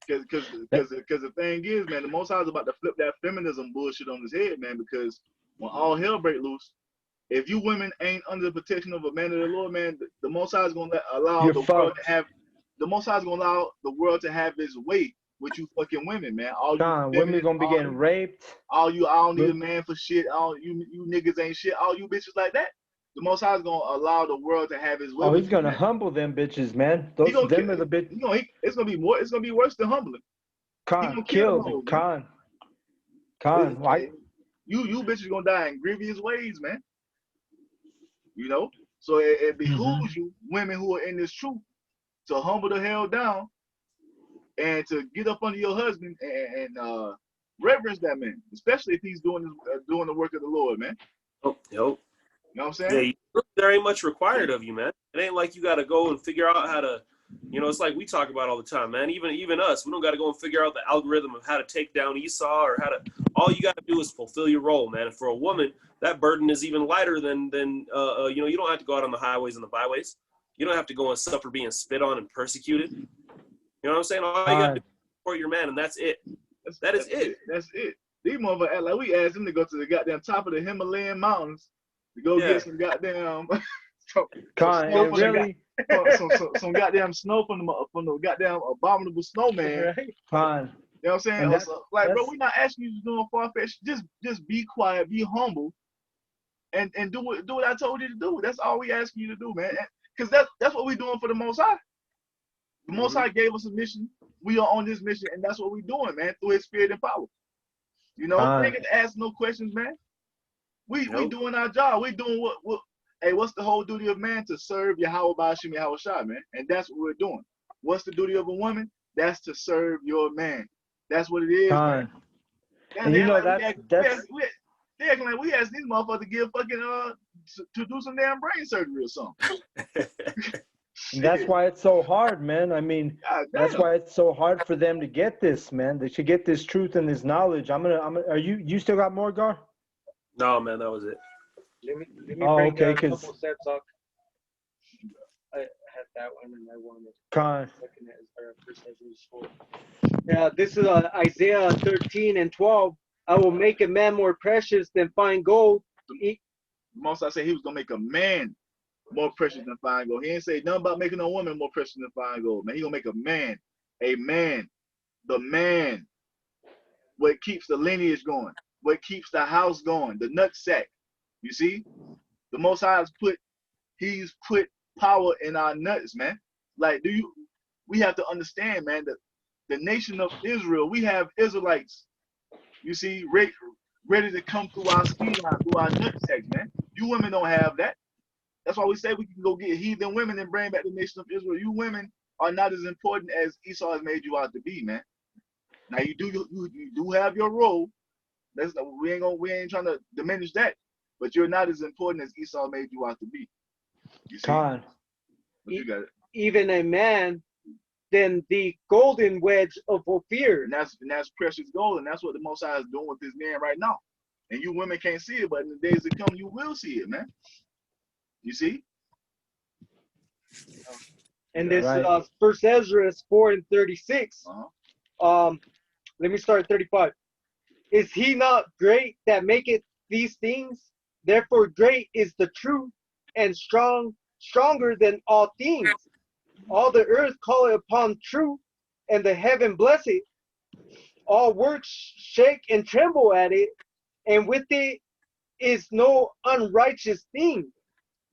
Because the thing is, man, the Most High is about to flip that feminism bullshit on his head, man. Because when all hell break loose, if you women ain't under the protection of a man of the Lord, man, the Most High is gonna allow the world to have. The Most High is gonna allow the world to have its way with you fucking women, man. All you women gonna be getting raped. All you, I don't need a man for shit. All you niggas ain't shit. All you bitches like that. The Most High is gonna allow the world to have his way. Oh, he's gonna humble them bitches, man. Those them are the bitches. You know, it's gonna be more. It's gonna be worse than humbling. Khan. Why? You bitches gonna die in grievous ways, man. You know, so it behooves you, women who are in this truth, to humble the hell down and to get up under your husband and reverence that man, especially if he's doing the work of the Lord, man. Oh, yo. You know what I'm saying? Yeah, there ain't much required of you, man. It ain't like you got to go and figure out how to, You know, it's like we talk about all the time, man. Even us, we don't got to go and figure out the algorithm of how to take down Esau or how to. All you got to do is fulfill your role, man. And for a woman, that burden is even lighter than you know. You don't have to go out on the highways and the byways. You don't have to go and suffer being spit on and persecuted. You know what I'm saying? All you got to do is support your man, and that's it. That's it. That's it. These motherfuckers act like we asked them to go to the goddamn top of the Himalayan mountains to go get some goddamn some goddamn snow from the goddamn abominable snowman. Right? You know what I'm saying? Like, bro, we're not asking you to do a far-fetched. Just be quiet, be humble, and do what I told you to do. That's all we asking you to do, man. Because that's what we're doing for the Most High. The Most High gave us a mission. We are on this mission, and that's what we're doing, man, through His Spirit and power. You know, they can ask no questions, man. We doing our job. We doing what hey, what's the whole duty of man? To serve YAHAWAH Ba, YAHAWASHI, man. And that's what we're doing. What's the duty of a woman? That's to serve your man. That's what it is, man. And you know, they acting like we asked these motherfuckers to give fucking to do some damn brain surgery or something. And that's why it's so hard, man. I mean, that's why it's so hard for them to get this, man. They should get this truth and this knowledge. Are you still got more, Gar? No, man, that was it. Let me bring okay, a couple sets up. I had that one and I wanted looking at Yeah, this is Isaiah 13:12. I will make a man more precious than fine gold. Most I say he was gonna make a man more precious than fine gold. He didn't say nothing about making a woman more precious than fine gold. Man, he gonna make a man, the man, what keeps the lineage going, what keeps the house going, the nutsack. You see, the Most High he's put power in our nuts, man. Like, we have to understand, man, that the nation of Israel, we have Israelites, you see, ready to come through our ski line, through our nutsacks, man. You women don't have that. That's why we say we can go get heathen women and bring back the nation of Israel. You women are not as important as Esau has made you out to be, man. Now you do have your role. We ain't trying to diminish that, but you're not as important as Esau made you out to be. You see? But you got it. Even a man than the golden wedge of Ophir. And that's precious gold, and that's what the Most High is doing with this man right now. And you women can't see it, but in the days to come, you will see it, man. You see? And this First Ezra 4:36. Let me start at 35. Is he not great that maketh these things? Therefore great is the truth, and stronger than all things. All the earth calleth upon truth, and the heaven bless it. All works shake and tremble at it, and with it is no unrighteous thing.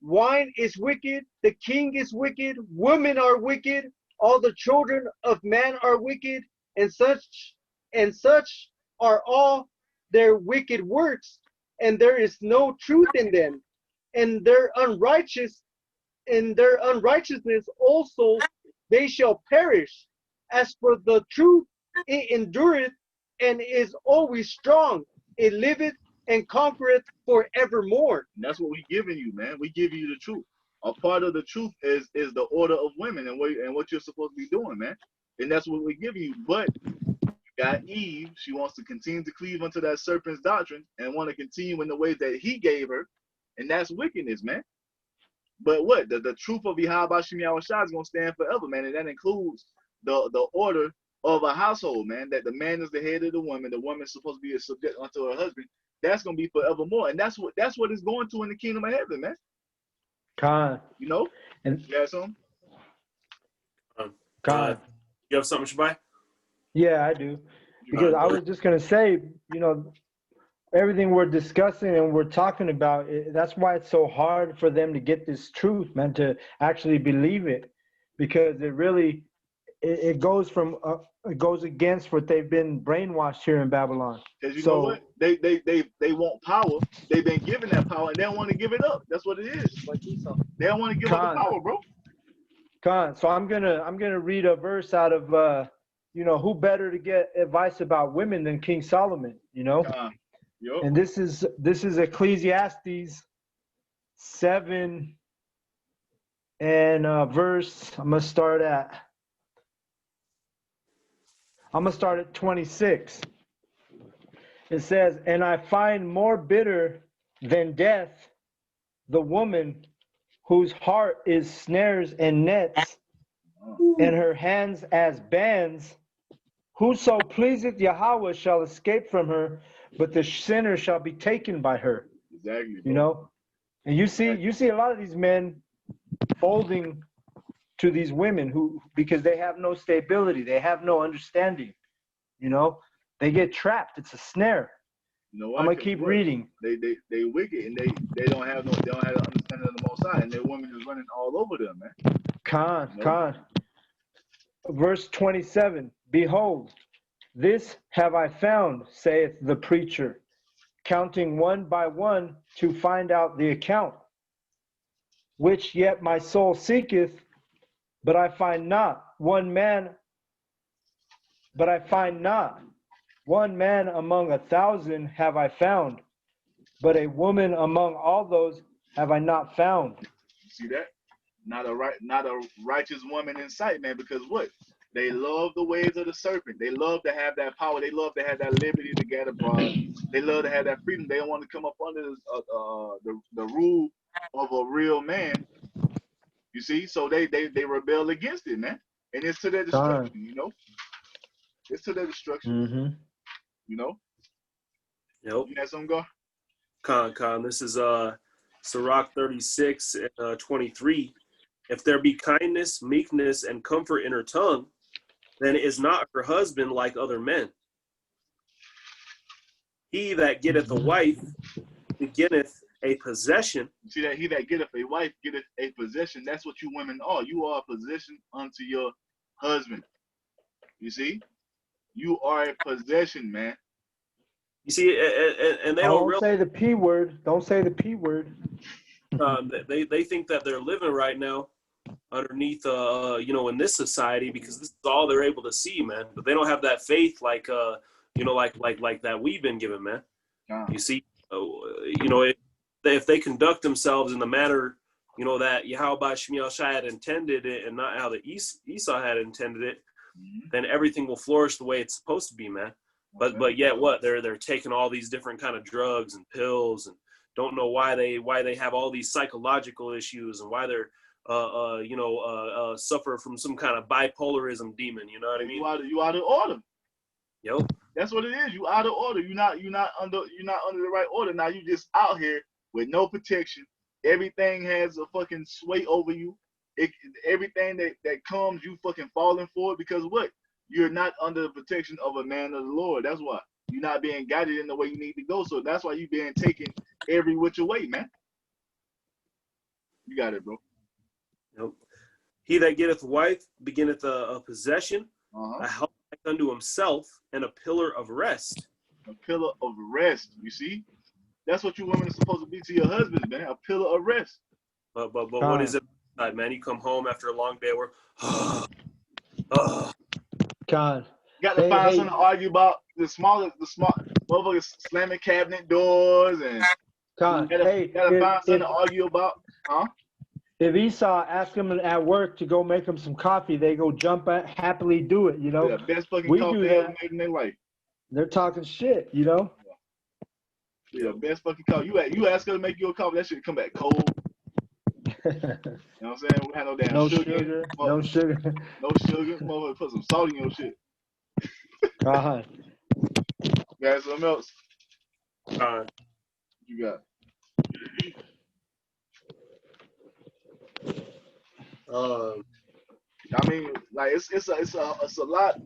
Wine is wicked, the king is wicked, women are wicked, all the children of man are wicked, and such are all their wicked works, and there is no truth in them. And their unrighteousness also they shall perish. As for the truth, it endureth and is always strong. It liveth and conquereth forevermore. And that's what we giving you, man. We give you the truth. A part of the truth is the order of women and what you're supposed to be doing, man. And that's what we're giving you. But you got Eve. She wants to continue to cleave unto that serpent's doctrine and want to continue in the ways that he gave her. And that's wickedness, man. But what? The truth of YAHAWAH Ba is going to stand forever, man. And that includes the order of a household, man. That the man is the head of the woman is supposed to be a subject unto her husband. That's gonna be forevermore, and that's what it's going to in the kingdom of heaven, man. You know, and you have something. You have something, Shabai? Yeah, I do. Because I was just gonna say, you know, everything we're discussing and we're talking about, that's why it's so hard for them to get this truth, man, to actually believe it, because it goes from it goes against what they've been brainwashed here in Babylon. Because you know what? They want power. They've been given that power and they don't want to give it up. That's what it is. Like Esau. They don't want to give up the power, bro. So I'm gonna read a verse out of you know, who better to get advice about women than King Solomon, you know? And this is Ecclesiastes 7. And verse, I'm gonna start at 26. It says, and I find more bitter than death the woman whose heart is snares and nets, and her hands as bands. Whoso pleaseth Yahweh shall escape from her, but the sinner shall be taken by her. Exactly. Bro. You know, and you see a lot of these men folding to these women who, because they have no stability, they have no understanding. You know, they get trapped. It's a snare. You know what? I'm gonna keep reading. They wicked, and they don't have the understanding of the Most High, and their women is running all over them, man. Con. Verse 27. Behold, this have I found, saith the preacher, counting one by one to find out the account, which yet my soul seeketh, but I find not one man. But I find not one man among 1,000 have I found, but a woman among all those have I not found. You see that? Not a righteous woman in sight, man. Because what? They love the ways of the serpent. They love to have that power. They love to have that liberty to get abroad. They love to have that freedom. They don't want to come up under the rule of a real man. You see? So they rebel against it, man. And it's to their destruction, you know? It's to their destruction. Mm-hmm. You know? Yep. You had something, go? Con. This is Sirach 36 and 23. If there be kindness, meekness, and comfort in her tongue, then is not her husband like other men. He that getteth a wife beginneth a possession. You see that? He that getteth a wife getteth a possession. That's what you women are. You are a possession unto your husband. You see? You are a possession, man. You see, and they don't say the P word. Don't say the P word. They think that they're living right now underneath, in this society, because this is all they're able to see, man. But they don't have that faith like that we've been given, man. You see, if they conduct themselves in the manner, that YAHAWAH Ba had intended it, and not how the Esau had intended it, then everything will flourish the way it's supposed to be, man. But yet what? They're taking all these different kind of drugs and pills, and don't know why they have all these psychological issues, and why they're suffer from some kind of bipolarism demon. You know what I mean? You out of order. Yo. That's what it is. You out of order. You're not under the right order. Now you just out here with no protection. Everything has a fucking sway over you. Everything that comes, you fucking falling for it, because what? You're not under the protection of a man of the Lord. That's why. You're not being guided in the way you need to go. So that's why you're being taken every which way, man. You got it, bro. Yep. He that getteth a wife beginneth a possession, a help unto himself, and a pillar of rest. A pillar of rest. You see? That's what you women are supposed to be to your husbands, man. A pillar of rest. But what is it, man? You come home after a long day of work. God. Got to find something to argue about. The small motherfuckers slamming cabinet doors, and God. gotta find something to argue about, huh? If Esau asked them at work to go make them some coffee, they go jump at, happily do it, you know? Yeah, best fucking coffee they ever made in their life. They're talking shit, you know? Yeah, best fucking coffee. You ask her to make you a coffee, that shit come back cold. You know what I'm saying? We had no damn sugar. No sugar. No sugar. Motherfucker, put some salt in your shit. God. You got something else? You got? I mean, like it's a lot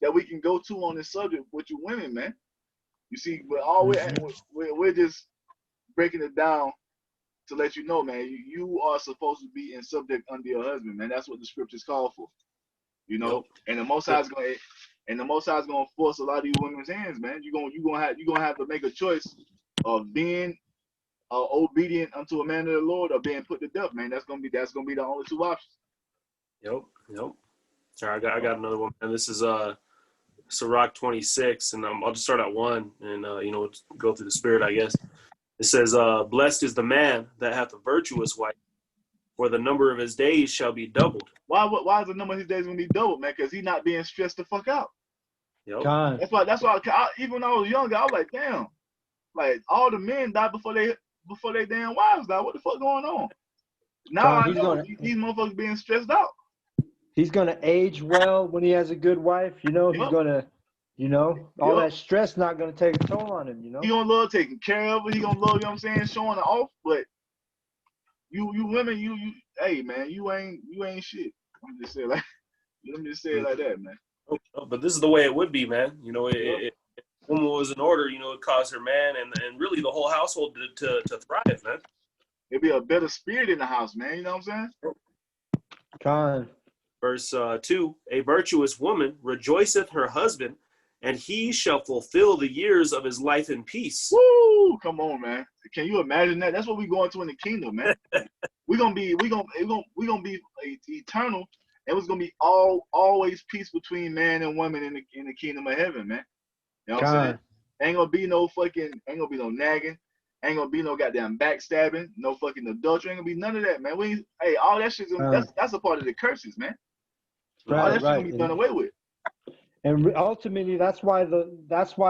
that we can go to on this subject with you women, man. You see, but all we're just breaking it down to let you know, man. You are supposed to be in subject under your husband, man. That's what the scriptures call for. You know, and the Most High is gonna force a lot of these women's hands, man. You're gonna have to make a choice of being obedient unto a man of the Lord, or being put to death, man. That's gonna be the only two options. Yep. All right, I got another one, and this is Sirach 26, and I'll just start at 1, and go through the spirit, I guess. It says, "Blessed is the man that hath a virtuous wife, for the number of his days shall be doubled. Why is the number of his days gonna be doubled, man? Because he's not being stressed the fuck out. Yep. Con. That's why even when I was younger, I was like, damn, like all the men died before they damn wives died. What the fuck going on? Now God, I know these motherfuckers being stressed out. He's gonna age well when he has a good wife. You know, he's Yep. gonna, you know, all Yep. that stress not gonna take a toll on him. You know. He gonna love taking care of her. He gonna love, you know what I'm saying, showing her off. But you women, hey man, you ain't shit. I'm just saying like, let me just say it like that, man. But this is the way it would be, man. You know, if woman was in order, you know, it caused her man and really the whole household to thrive, man. It'd be a better spirit in the house, man. You know what I'm saying? Con. Verse 2, a virtuous woman rejoiceth her husband, and he shall fulfill the years of his life in peace. Woo! Come on, man. Can you imagine that? That's what we're going to in the kingdom, man. we're gonna be eternal, and it's gonna be always peace between man and woman in the kingdom of heaven, man. You know what I'm saying? Ain't gonna be no nagging, ain't gonna be no goddamn backstabbing, no fucking adultery, ain't gonna be none of that, man. All that shit's that's a part of the curses, man. All that shit's gonna be done away with. And ultimately, that's why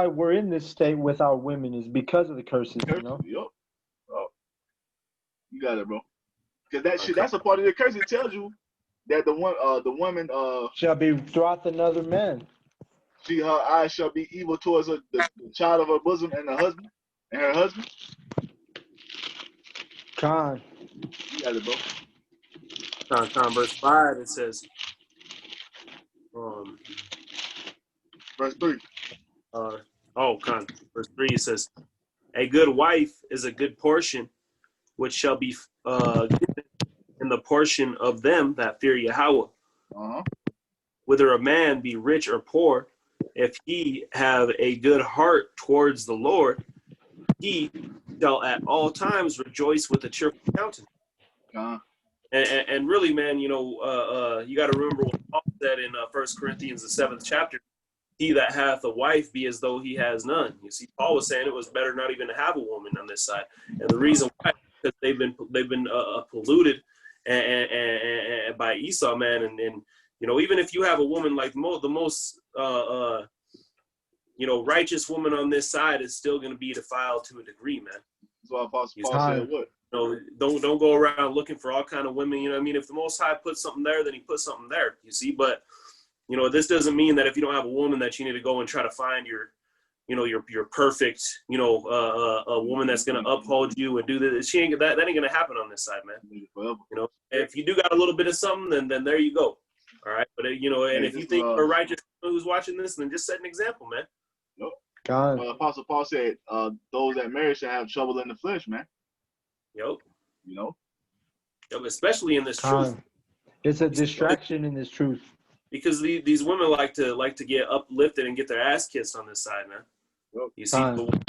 we're in this state with our women, is because of the curses. You know. Yep. Oh, you got it, bro. Because that shit, that's a part of the curse. It tells you that the woman shall be wroth another man. Her eyes shall be evil towards the child of her bosom and her husband. Con. You got it, bro. Con, verse 5, it says, verse 3. Verse 3, it says, a good wife is a good portion, which shall be given in the portion of them that fear Yahweh. Whether a man be rich or poor, if he have a good heart towards the Lord, he shall at all times rejoice with a cheerful countenance. And really, man, you know, you got to remember what Paul said in 1 Corinthians, the 7th chapter, he that hath a wife be as though he has none. You see, Paul was saying it was better not even to have a woman on this side. And the reason why, because they've been polluted and by Esau, man. And you know, even if you have a woman like the most you know, righteous woman on this side is still going to be defiled to a degree, man. That's why Apostle Paul said what? You know, don't go around looking for all kind of women. You know what I mean? If the Most High puts something there, then he puts something there, you see. But, you know, this doesn't mean that if you don't have a woman that you need to go and try to find your perfect, you know, a woman that's going to uphold you and do this. That ain't going to happen on this side, man. You know, if you do got a little bit of something, then there you go. All right. But, you know, and if you think a righteous woman who's watching this, then just set an example, man. Apostle Paul said, those that marry shall have trouble in the flesh, man. Yep. You know? Yep, especially in this truth. It's a distraction in this truth. Because these women like to get uplifted and get their ass kissed on this side, man. Yep. You see,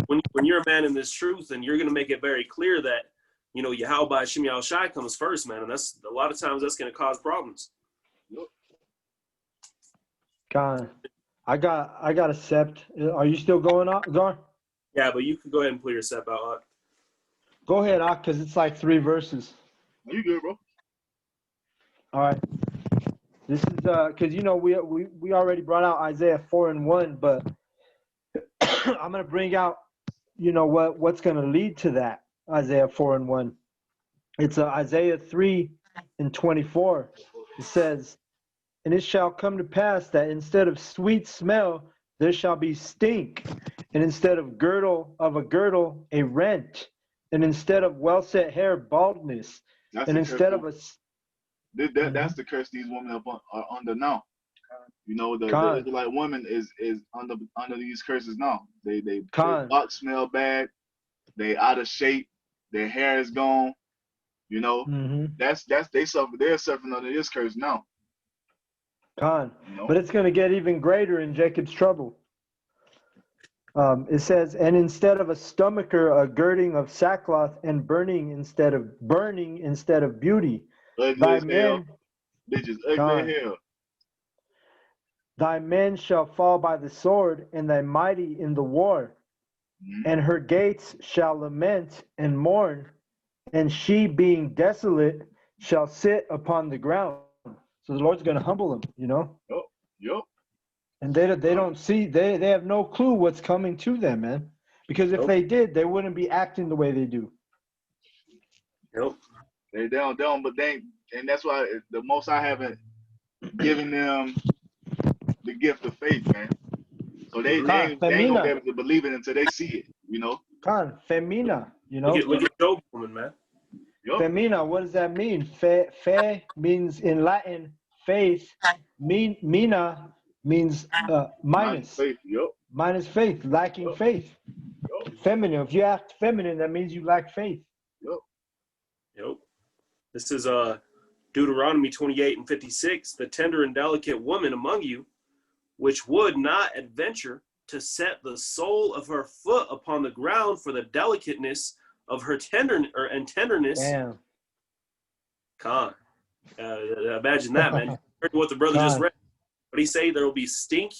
when you're a man in this truth, and you're going to make it very clear that, you know, YAHAWAH Ba YAHAWASHI comes first, man. And that's a lot of times that's going to cause problems. Yep. God. I got a sept. Are you still going on, Gar? Yeah, but you can go ahead and pull your sept out. Go ahead, because it's like 3 verses. You good, bro? All right. This is because you know we already brought out Isaiah 4:1, but I'm gonna bring out, you know, what's gonna lead to that Isaiah 4:1. It's Isaiah 3:24. It says, "And it shall come to pass that instead of sweet smell, there shall be stink, and instead of a girdle, a rent, and instead of well set hair, baldness, and instead of a..." That's the curse these women are under now. You know, the Israelite woman is under these curses now. They butt smell bad, they out of shape, their hair is gone. You know, they're suffering under this curse now. You know? But it's going to get even greater in Jacob's trouble. It says, "And instead of a stomacher, a girding of sackcloth, and burning instead of beauty. Thy men, bitches, ugly hell. Thy men shall fall by the sword, and thy mighty in the war. And her gates shall lament and mourn, and she being desolate shall sit upon the ground. So the Lord's going to humble them, you know? Yup. And they don't see, they have no clue what's coming to them, man. Because if they did, they wouldn't be acting the way they do. Yep. They don't, but and that's why the Most High haven't given them the gift of faith, man. So they ain't gonna be able to believe it until they see it, you know? Femina, you know? Look at Job woman, man. Yep. Femina, what does that mean? Fe means in Latin faith. Mina means minus. Faith. Yep. Minus faith, lacking faith. Yep. Feminine. If you act feminine, that means you lack faith. Yep. This is Deuteronomy 28:56. The tender and delicate woman among you, which would not adventure to set the sole of her foot upon the ground for the delicateness of her tenderness. Damn. Imagine that, man. You heard what the brother just read. What did he say? There will be stink.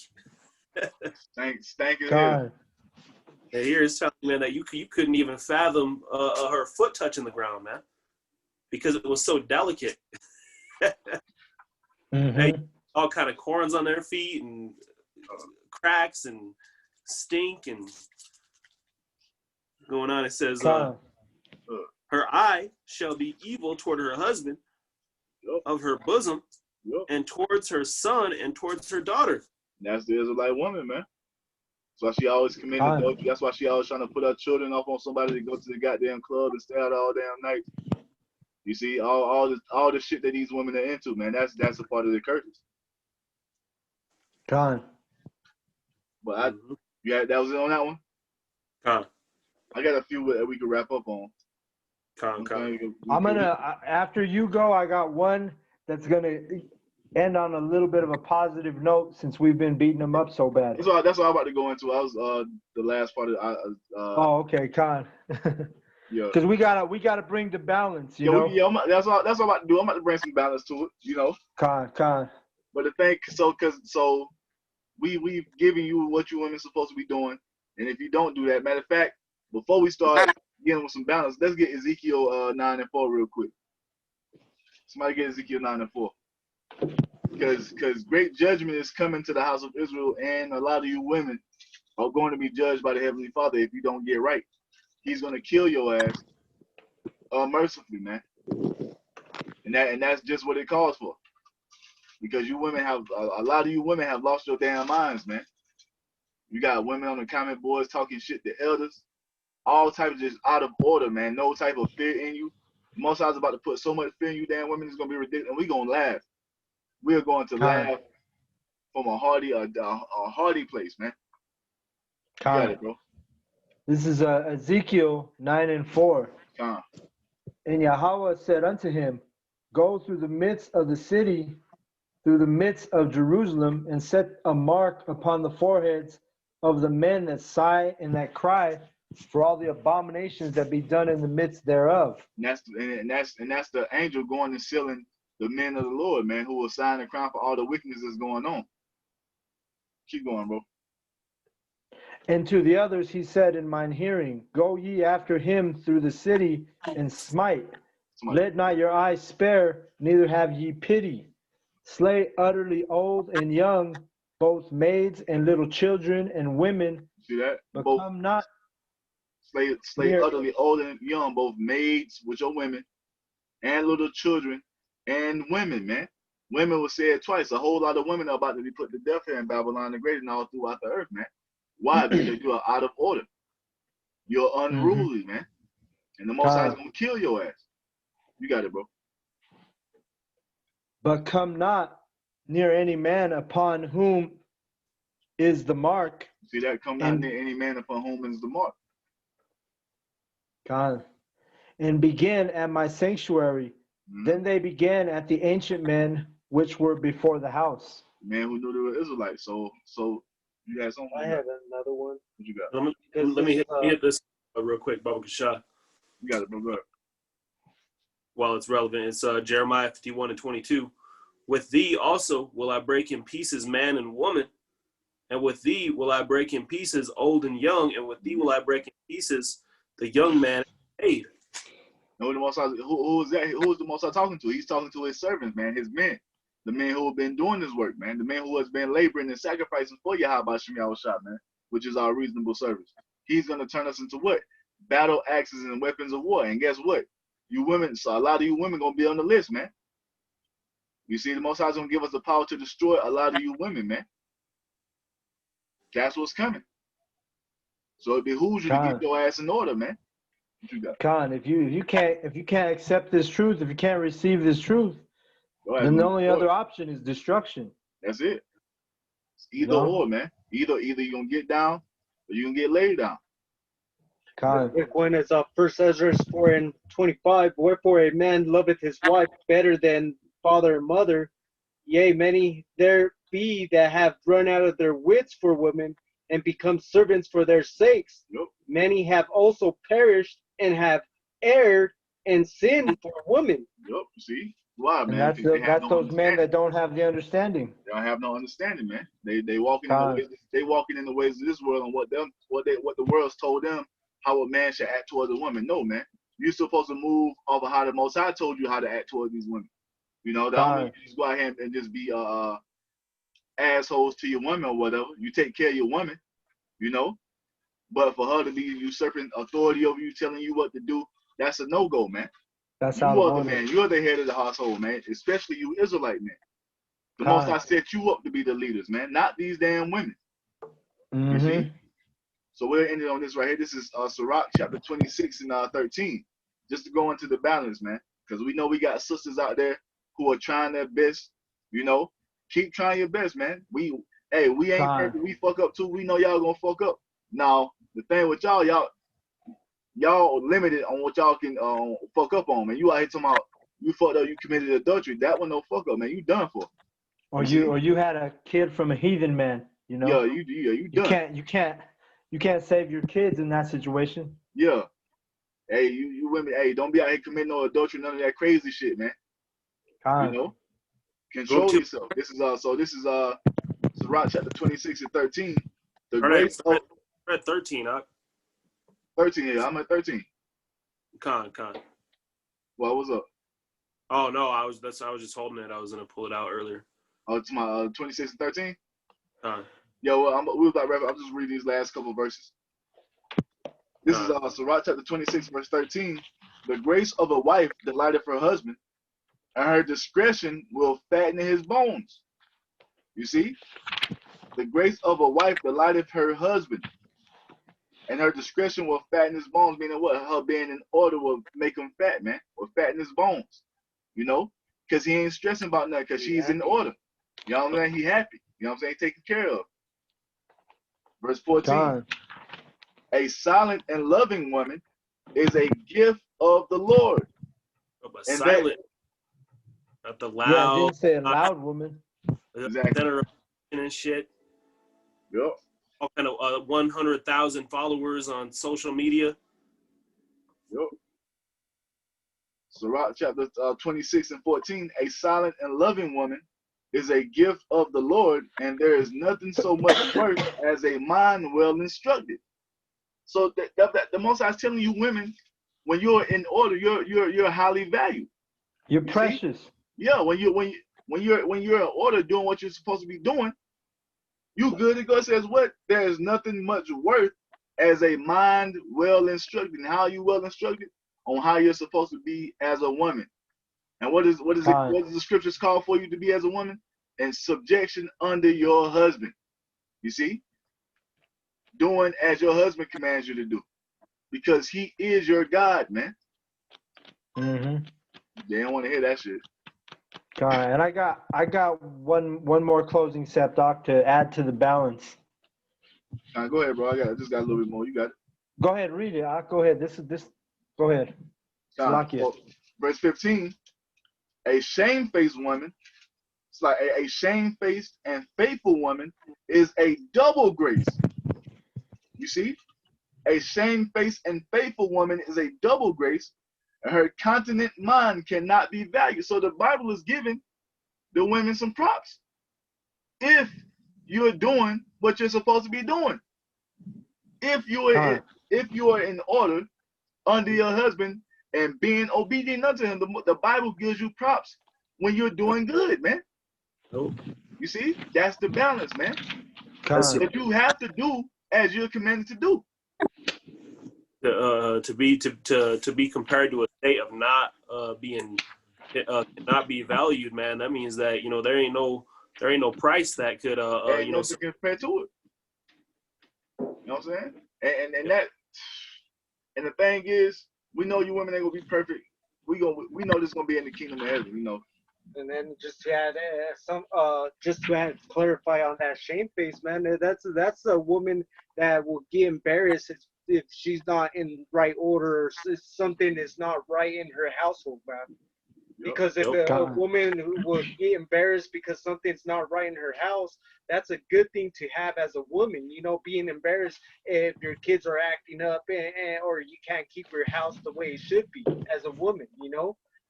Stank in here. And here it's telling you, man, that you couldn't even fathom her foot touching the ground, man, because it was so delicate. Hey, all kind of corns on their feet and cracks and stink and going on. It says, her eye shall be evil toward her husband of her bosom and towards her son and towards her daughter. That's the Israelite woman, man. That's why she always committing adultery. That's why she always trying to put her children off on somebody to go to the goddamn club and stay out all damn night. You see, all the shit that these women are into, man. That's a part of the curses. But that was it on that one. I got a few that we could wrap up on. I'm gonna after you go, I got one that's gonna end on a little bit of a positive note since we've been beating them up so bad. That's what I'm about to go into. I was the last part of oh, okay, yeah. Because we gotta bring the balance, you know. Yeah, that's what I'm about to do. I'm about to bring some balance to it, you know. But the thing, so we've given you what you women supposed to be doing, and if you don't do that, matter of fact, before we start getting with some balance, let's get Ezekiel 9 and 4 real quick. Somebody get Ezekiel 9 and 4. Because great judgment is coming to the house of Israel, and a lot of you women are going to be judged by the Heavenly Father if you don't get right. He's going to kill your ass mercifully, man. And that's just what it calls for. Because you women have, a lot of you women have lost your damn minds, man. You got women on the comment boards talking shit to elders. All types of just out of order, man. No type of fear in you. Most High's about to put so much fear in you, damn women, it's going to be ridiculous. And we're going to laugh. We're going to laugh from a hearty place, man. You got it, bro. This is Ezekiel 9 and 4. And Yahweh said unto him, go through the midst of the city, through the midst of Jerusalem, and set a mark upon the foreheads of the men that sigh and that cry for all the abominations that be done in the midst thereof. And that's the angel going and sealing the men of the Lord, man, who will sign the crown for all the wickedness that's going on. Keep going, bro. And to the others he said in mine hearing, go ye after him through the city and smite. Let not your eyes spare, neither have ye pity. Slay utterly old and young, both maids and little children and women. See that? But come not. Slay utterly old and young, both maids, which are women, and little children and women, man. Women was said twice. A whole lot of women are about to be put to death here in Babylon the Great and all throughout the earth, man. Why? Because you are out of order. You're unruly, man. And the Most High is going to kill your ass. You got it, bro. But come not near any man upon whom is the mark. See that? Come not near any man upon whom is the mark. And begin at my sanctuary. Then they began at the ancient men which were before the house. Man who knew they were Israelites. So you had something? I have another one. What you got? Let me hit this real quick, Baba Kasha. You got it, bro. Go ahead. While it's relevant, it's Jeremiah 51 and 22. With thee also will I break in pieces man and woman, and with thee will I break in pieces old and young, and with thee will I break in pieces the young man and maid. No, the Most High, who is that? Who is the Most High talking to? He's talking to his servants, man, his men, the men who have been doing this work, man, the men who has been laboring and sacrificing for YAHAWAH Ba YAHAWASHI, man, which is our reasonable service. He's gonna turn us into what? Battle axes and weapons of war. And guess what? You women, so a lot of you women gonna be on the list, man. You see, the Most High is gonna give us the power to destroy a lot of you women, man. That's what's coming. So it behooves you to get your ass in order, man. What you got? Khan, if you can't accept this truth, if you can't receive this truth, then the only other option is destruction. That's it. It's either or, man. Either you're gonna get down or you're gonna get laid down. Khan. The quick one is 1 Ezra 4:25. Wherefore a man loveth his wife better than father and mother. Yea, many there be that have run out of their wits for women and become servants for their sakes. Yep. Many have also perished and have erred and sinned for women. Yep. See? Why, man? And that's those men that don't have the understanding. They don't have no understanding, man. They walking in the ways, they walking in the ways of this world and what the world's told them how a man should act towards a woman. No, man. You're supposed to move off of how the Most High told you how to act towards these women. You know, don't mean you just go out here and just be assholes to your woman or whatever. You take care of your woman, you know. But for her to be usurping authority over you, telling you what to do, that's a no-go, man. That's you are the man. You're the head of the household, man. Especially you Israelite men. The Most High set you up to be the leaders, man. Not these damn women. You see? So we're ending on this right here. This is Sirach chapter 26 and 13. Just to go into the balance, man. Because we know we got sisters out there who are trying their best. You know, keep trying your best, man. We ain't perfect. We fuck up too. We know y'all gonna fuck up. Now the thing with y'all limited on what y'all can fuck up on, man. You out here talking about you fucked up, you committed adultery. That one no fuck up, man. You done for. Or you had a kid from a heathen man. You know. Yeah, you done. You can't save your kids in that situation. Yeah. Hey, you women, hey, don't be out here committing no adultery, none of that crazy shit, man. You know? Control yourself. This is Sirach chapter 26 and 13. The grace of 13, huh? 13, yeah, I'm at 13. Con. Well, what's up? Oh no, I was just holding it. I was gonna pull it out earlier. Oh, it's my 26 and 13? Con. Yo, well, I'm just reading these last couple of verses. This is Sirach chapter 26, verse 13. The grace of a wife delighteth her husband, and her discretion will fatten his bones. You see? The grace of a wife delighteth her husband, and her discretion will fatten his bones, meaning what? Her being in order will make him fat, man, will fatten his bones. You know? Because he ain't stressing about nothing, because she's in order. You know what I'm saying? He happy. You know what I'm saying? Taken care of. Verse 14. A silent and loving woman is a gift of the Lord. Oh, but and silent. Not the loud. Yeah, I didn't say a loud woman. Exactly. And shit. Yep. All kind of 100,000 followers on social media. Yep. Sirach chapter 26 and 14. A silent and loving woman is a gift of the Lord, and there is nothing so much worth as a mind well instructed. So the Most High is telling you, women, when you're in order, you're highly valued. You're precious. See? Yeah, when you're in order, doing what you're supposed to be doing, you good. And God says what? There is nothing much worth as a mind well instructed. And how are you well instructed? On how you're supposed to be as a woman. And what does the scriptures call for you to be as a woman? In subjection under your husband. You see? Doing as your husband commands you to do. Because he is your God, man. They don't want to hear that shit. All right, and I got one more closing step, Doc, to add to the balance. Go ahead, bro. I just got a little bit more. You got it. Go ahead, read it. Go ahead. This. Go ahead. Verse 15. A shamefaced woman, it's like a shamefaced and faithful woman is a double grace. You see? A shamefaced and faithful woman is a double grace, and her continent mind cannot be valued. So the Bible is giving the women some props. If you're doing what you're supposed to be doing. If you are in order under your husband, and being obedient unto him. The Bible gives you props when you're doing good, man. Nope. You see, that's the balance, man. Con. But you have to do as you're commanded to do. To be compared to a state of not being not be valued, man. That means that there ain't no price that could Compared to it. You know what I'm saying? And that, and the thing is, we know you women ain't gonna be perfect. We know this gonna be in the kingdom of heaven. You know. And then just to add clarify on that shame face, man. That's a woman that will get embarrassed if she's not in right order, or if something is not right in her household, man. Because if a woman who will get embarrassed because something's not right in her house, that's a good thing to have as a woman. Being embarrassed if your kids are acting up or you can't keep your house the way it should be as a woman.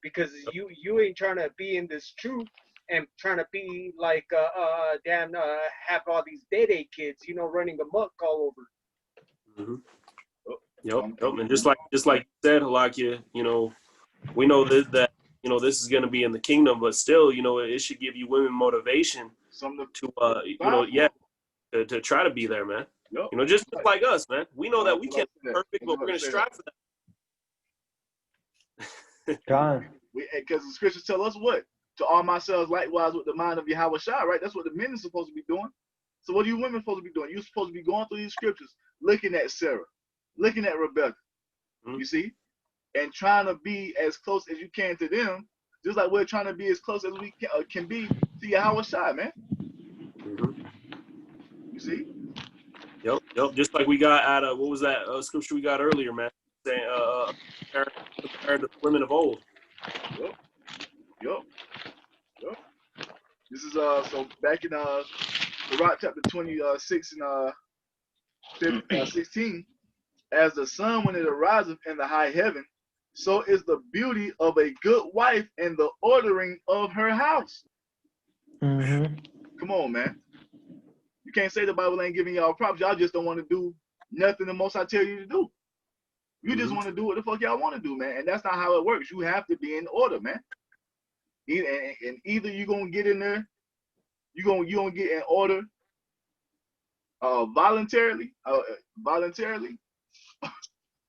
Because you ain't trying to be in this truth and trying to be like have all these day kids, running amok all over. Mm-hmm. Yep. And just like you said, Halakia, we know that this is going to be in the kingdom, but still, it should give you women motivation to try to be there, man. Yep. Just like us, man. We know that we can't be perfect, but we're going to strive for that. God. Because the scriptures tell us what? To arm ourselves likewise with the mind of YAHAWASHI, right? That's what the men are supposed to be doing. So what are you women supposed to be doing? You're supposed to be going through these scriptures, looking at Sarah, looking at Rebecca, you see? And trying to be as close as you can to them, just like we're trying to be as close as we can be to YAHAWASHI, man. You see? Yep. Just like we got out of, what was that scripture we got earlier, man? Saying, compared to the women of old. Yep. This is so back in Sirach chapter 26 and 16. As the sun when it ariseth in the high heaven, so is the beauty of a good wife and the ordering of her house. Come on, man. You can't say the Bible ain't giving y'all props. Y'all just don't want to do nothing the most I tell you to do. You just want to do what the fuck y'all want to do, man. And that's not how it works. You have to be in order, man. And either you're going to get in there, you're going to get in order voluntarily,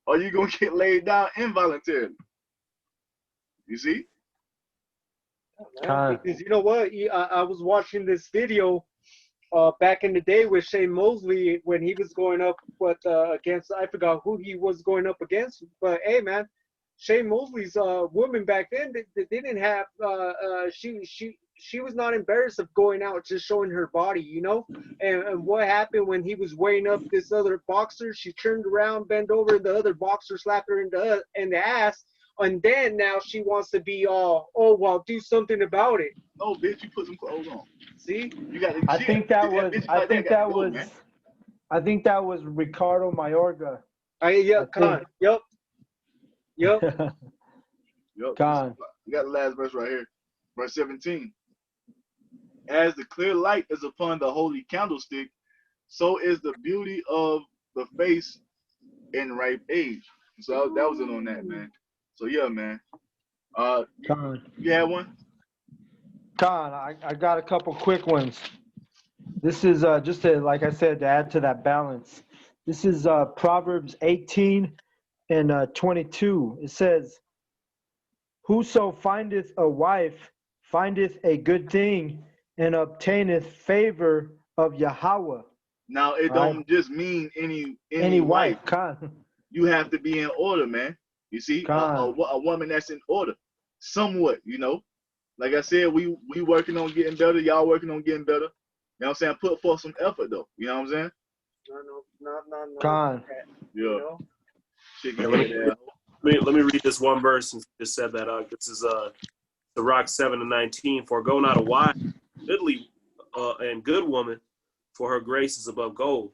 or you're going to get laid down involuntarily. You see? Because you know what? I was watching this video back in the day with Shane Mosley when he was going up against, I forgot who he was going up against. But hey, man, Shane Mosley's woman back then, they didn't have, she was not embarrassed of going out, just showing her body, And what happened when he was weighing up this other boxer? She turned around, bent over, and the other boxer slapped her in the ass. And then now she wants to be do something about it. No, bitch, you put some clothes on. See? You got. I think that was Ricardo Mayorga. Yep. Con. We got the last verse right here. Verse 17. As the clear light is upon the holy candlestick, so is the beauty of the face in ripe age. So that was it on that, man. So yeah, man. Con. You had one? Con, I got a couple quick ones. This is just to, like I said, to add to that balance. This is Proverbs 18 and 22. It says, "Whoso findeth a wife findeth a good thing and obtaineth favor of Yahweh." Now it don't just mean any wife. Con. You have to be in order, man. You see, a woman that's in order, somewhat. Like I said, we working on getting better. Y'all working on getting better. You know what I'm saying? Put forth some effort though. You know what I'm saying? No. Con. Yeah. Let me read this one verse since you just said that. This is Sirach 7:19. For go not a wife, goodly and good woman, for her grace is above gold.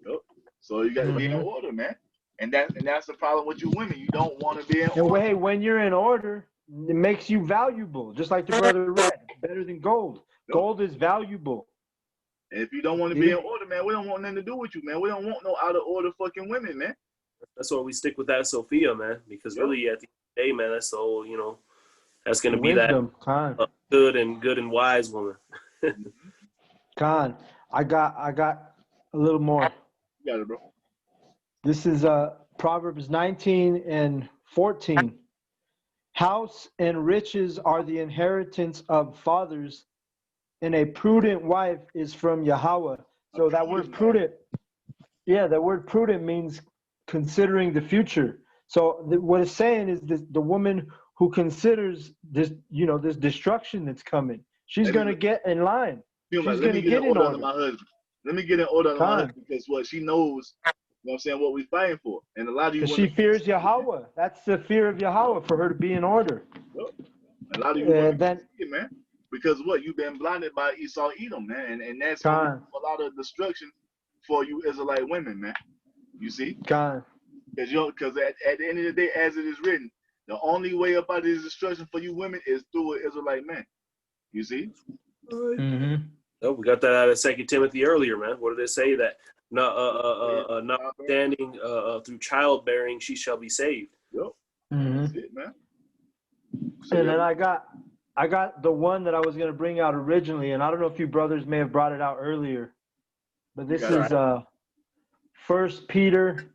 Yep. So you got to be in order, man. And that's the problem with you women. You don't want to be in order. Hey, when you're in order, it makes you valuable. Just like the brother read, better than gold. Yep. Gold is valuable. And if you don't want to be in order, man, we don't want nothing to do with you, man. We don't want no out of order fucking women, man. That's why we stick with that Sophia, man. Because really, at the end of the day, man, that's the whole, you know, that's going to be wisdom, that good and wise woman. Khan, I got a little more. You got it, bro. This is Proverbs 19 and 14. House and riches are the inheritance of fathers, and a prudent wife is from Yahweh. So that word prudent, that word prudent means considering the future. So what it's saying is this, the woman who considers this, you know, this destruction that's coming, she's going to get in line. She's going to get in order. Let me get in order on my husband, because what she knows, you know what I'm saying, what we're fighting for. And a lot of you, because she fears Yahweh. That's the fear of Yahweh, for her to be in order. A lot of you want to see it, man. Because what, you've been blinded by Esau Edom, man, and that's a lot of destruction for you Israelite women, man. You see? Because at the end of the day, as it is written, the only way up out of this destruction for you women is through an Israelite man. You see? Oh, we got that out of 2 Timothy earlier, man. What did it say? That notwithstanding through childbearing she shall be saved. That's it, man. So, and then I got the one that I was going to bring out originally, and I don't know if you brothers may have brought it out earlier, but this is 1 Peter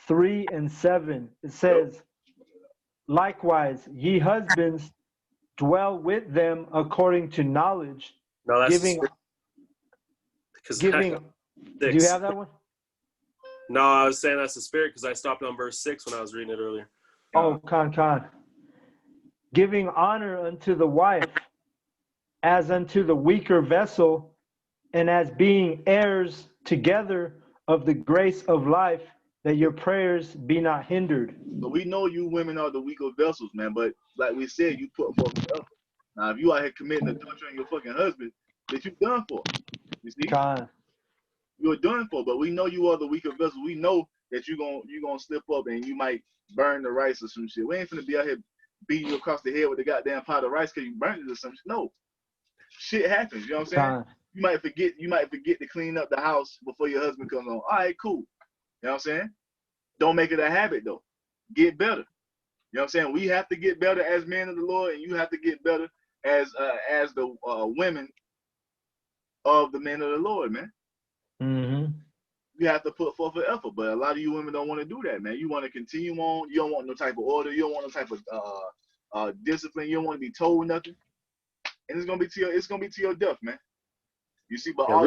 3 and 7. It says, likewise, ye husbands, dwell with them according to knowledge, giving. Do you have that one? No, I was saying that's the spirit because I stopped on verse 6 when I was reading it earlier. Oh, Khan. Giving honor unto the wife as unto the weaker vessel, and as being heirs together of the grace of life, that your prayers be not hindered. So we know you women are the weaker vessels, man, but like we said, you put forth the effort. Now, if you out here committing adultery on your fucking husband, that you done for. You see? You're done for, but we know you are the weaker vessel. We know that you're gonna slip up and you might burn the rice or some shit. We ain't finna be out here beating you across the head with the goddamn pot of rice because you burned it or some shit. No. Shit happens, you know what I'm saying? You might forget to clean up the house before your husband comes home. All right, cool. You know what I'm saying? Don't make it a habit though. Get better. You know what I'm saying? We have to get better as men of the Lord, and you have to get better as the women of the men of the Lord, man. You have to put forth an effort, but a lot of you women don't want to do that, man. You want to continue on. You don't want no type of order. You don't want no type of discipline. You don't want to be told nothing, and it's gonna be to your death, man. You see, but all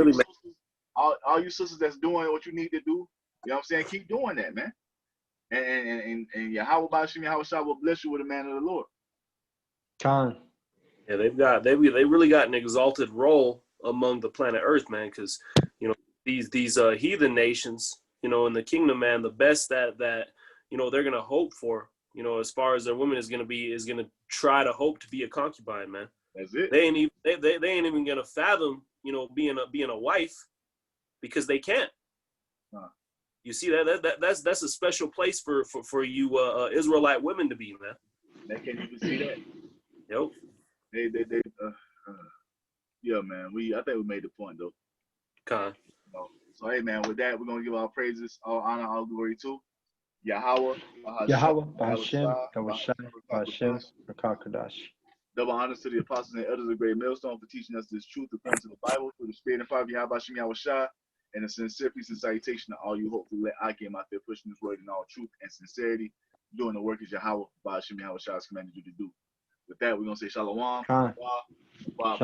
you sisters that's doing what you need to do, you know what I'm saying? Keep doing that, man. And YAHAWAH Ba YAHAWASHI will bless you with a man of the Lord. Yeah, they really got an exalted role among the planet Earth, man, because you know these heathen nations, you know, in the kingdom, man, the best that you know they're gonna hope for, you know, as far as their woman is gonna try to hope to be a concubine, man. That's it. They ain't even gonna fathom, you know, being a wife because they can't. You see that's a special place for you Israelite women to be, man. They can't even see that. Yep. Yeah, man. I think we made the point though. So hey, man, with that, we're gonna give our praises, all honor, all glory to YAHAWAH Ba qadash. Double honors to the apostles and elders of Great Millstone for teaching us this truth according to the Bible through the Spirit and fire of YAHAWASHI, and a sincere peace and salutation to all you hopefully let I came out there pushing this word in all truth and sincerity, doing the work as YAHAWAH Ba YAHAWASHI has commanded you to do. With that, we're gonna say shalom. Shalom. Ba.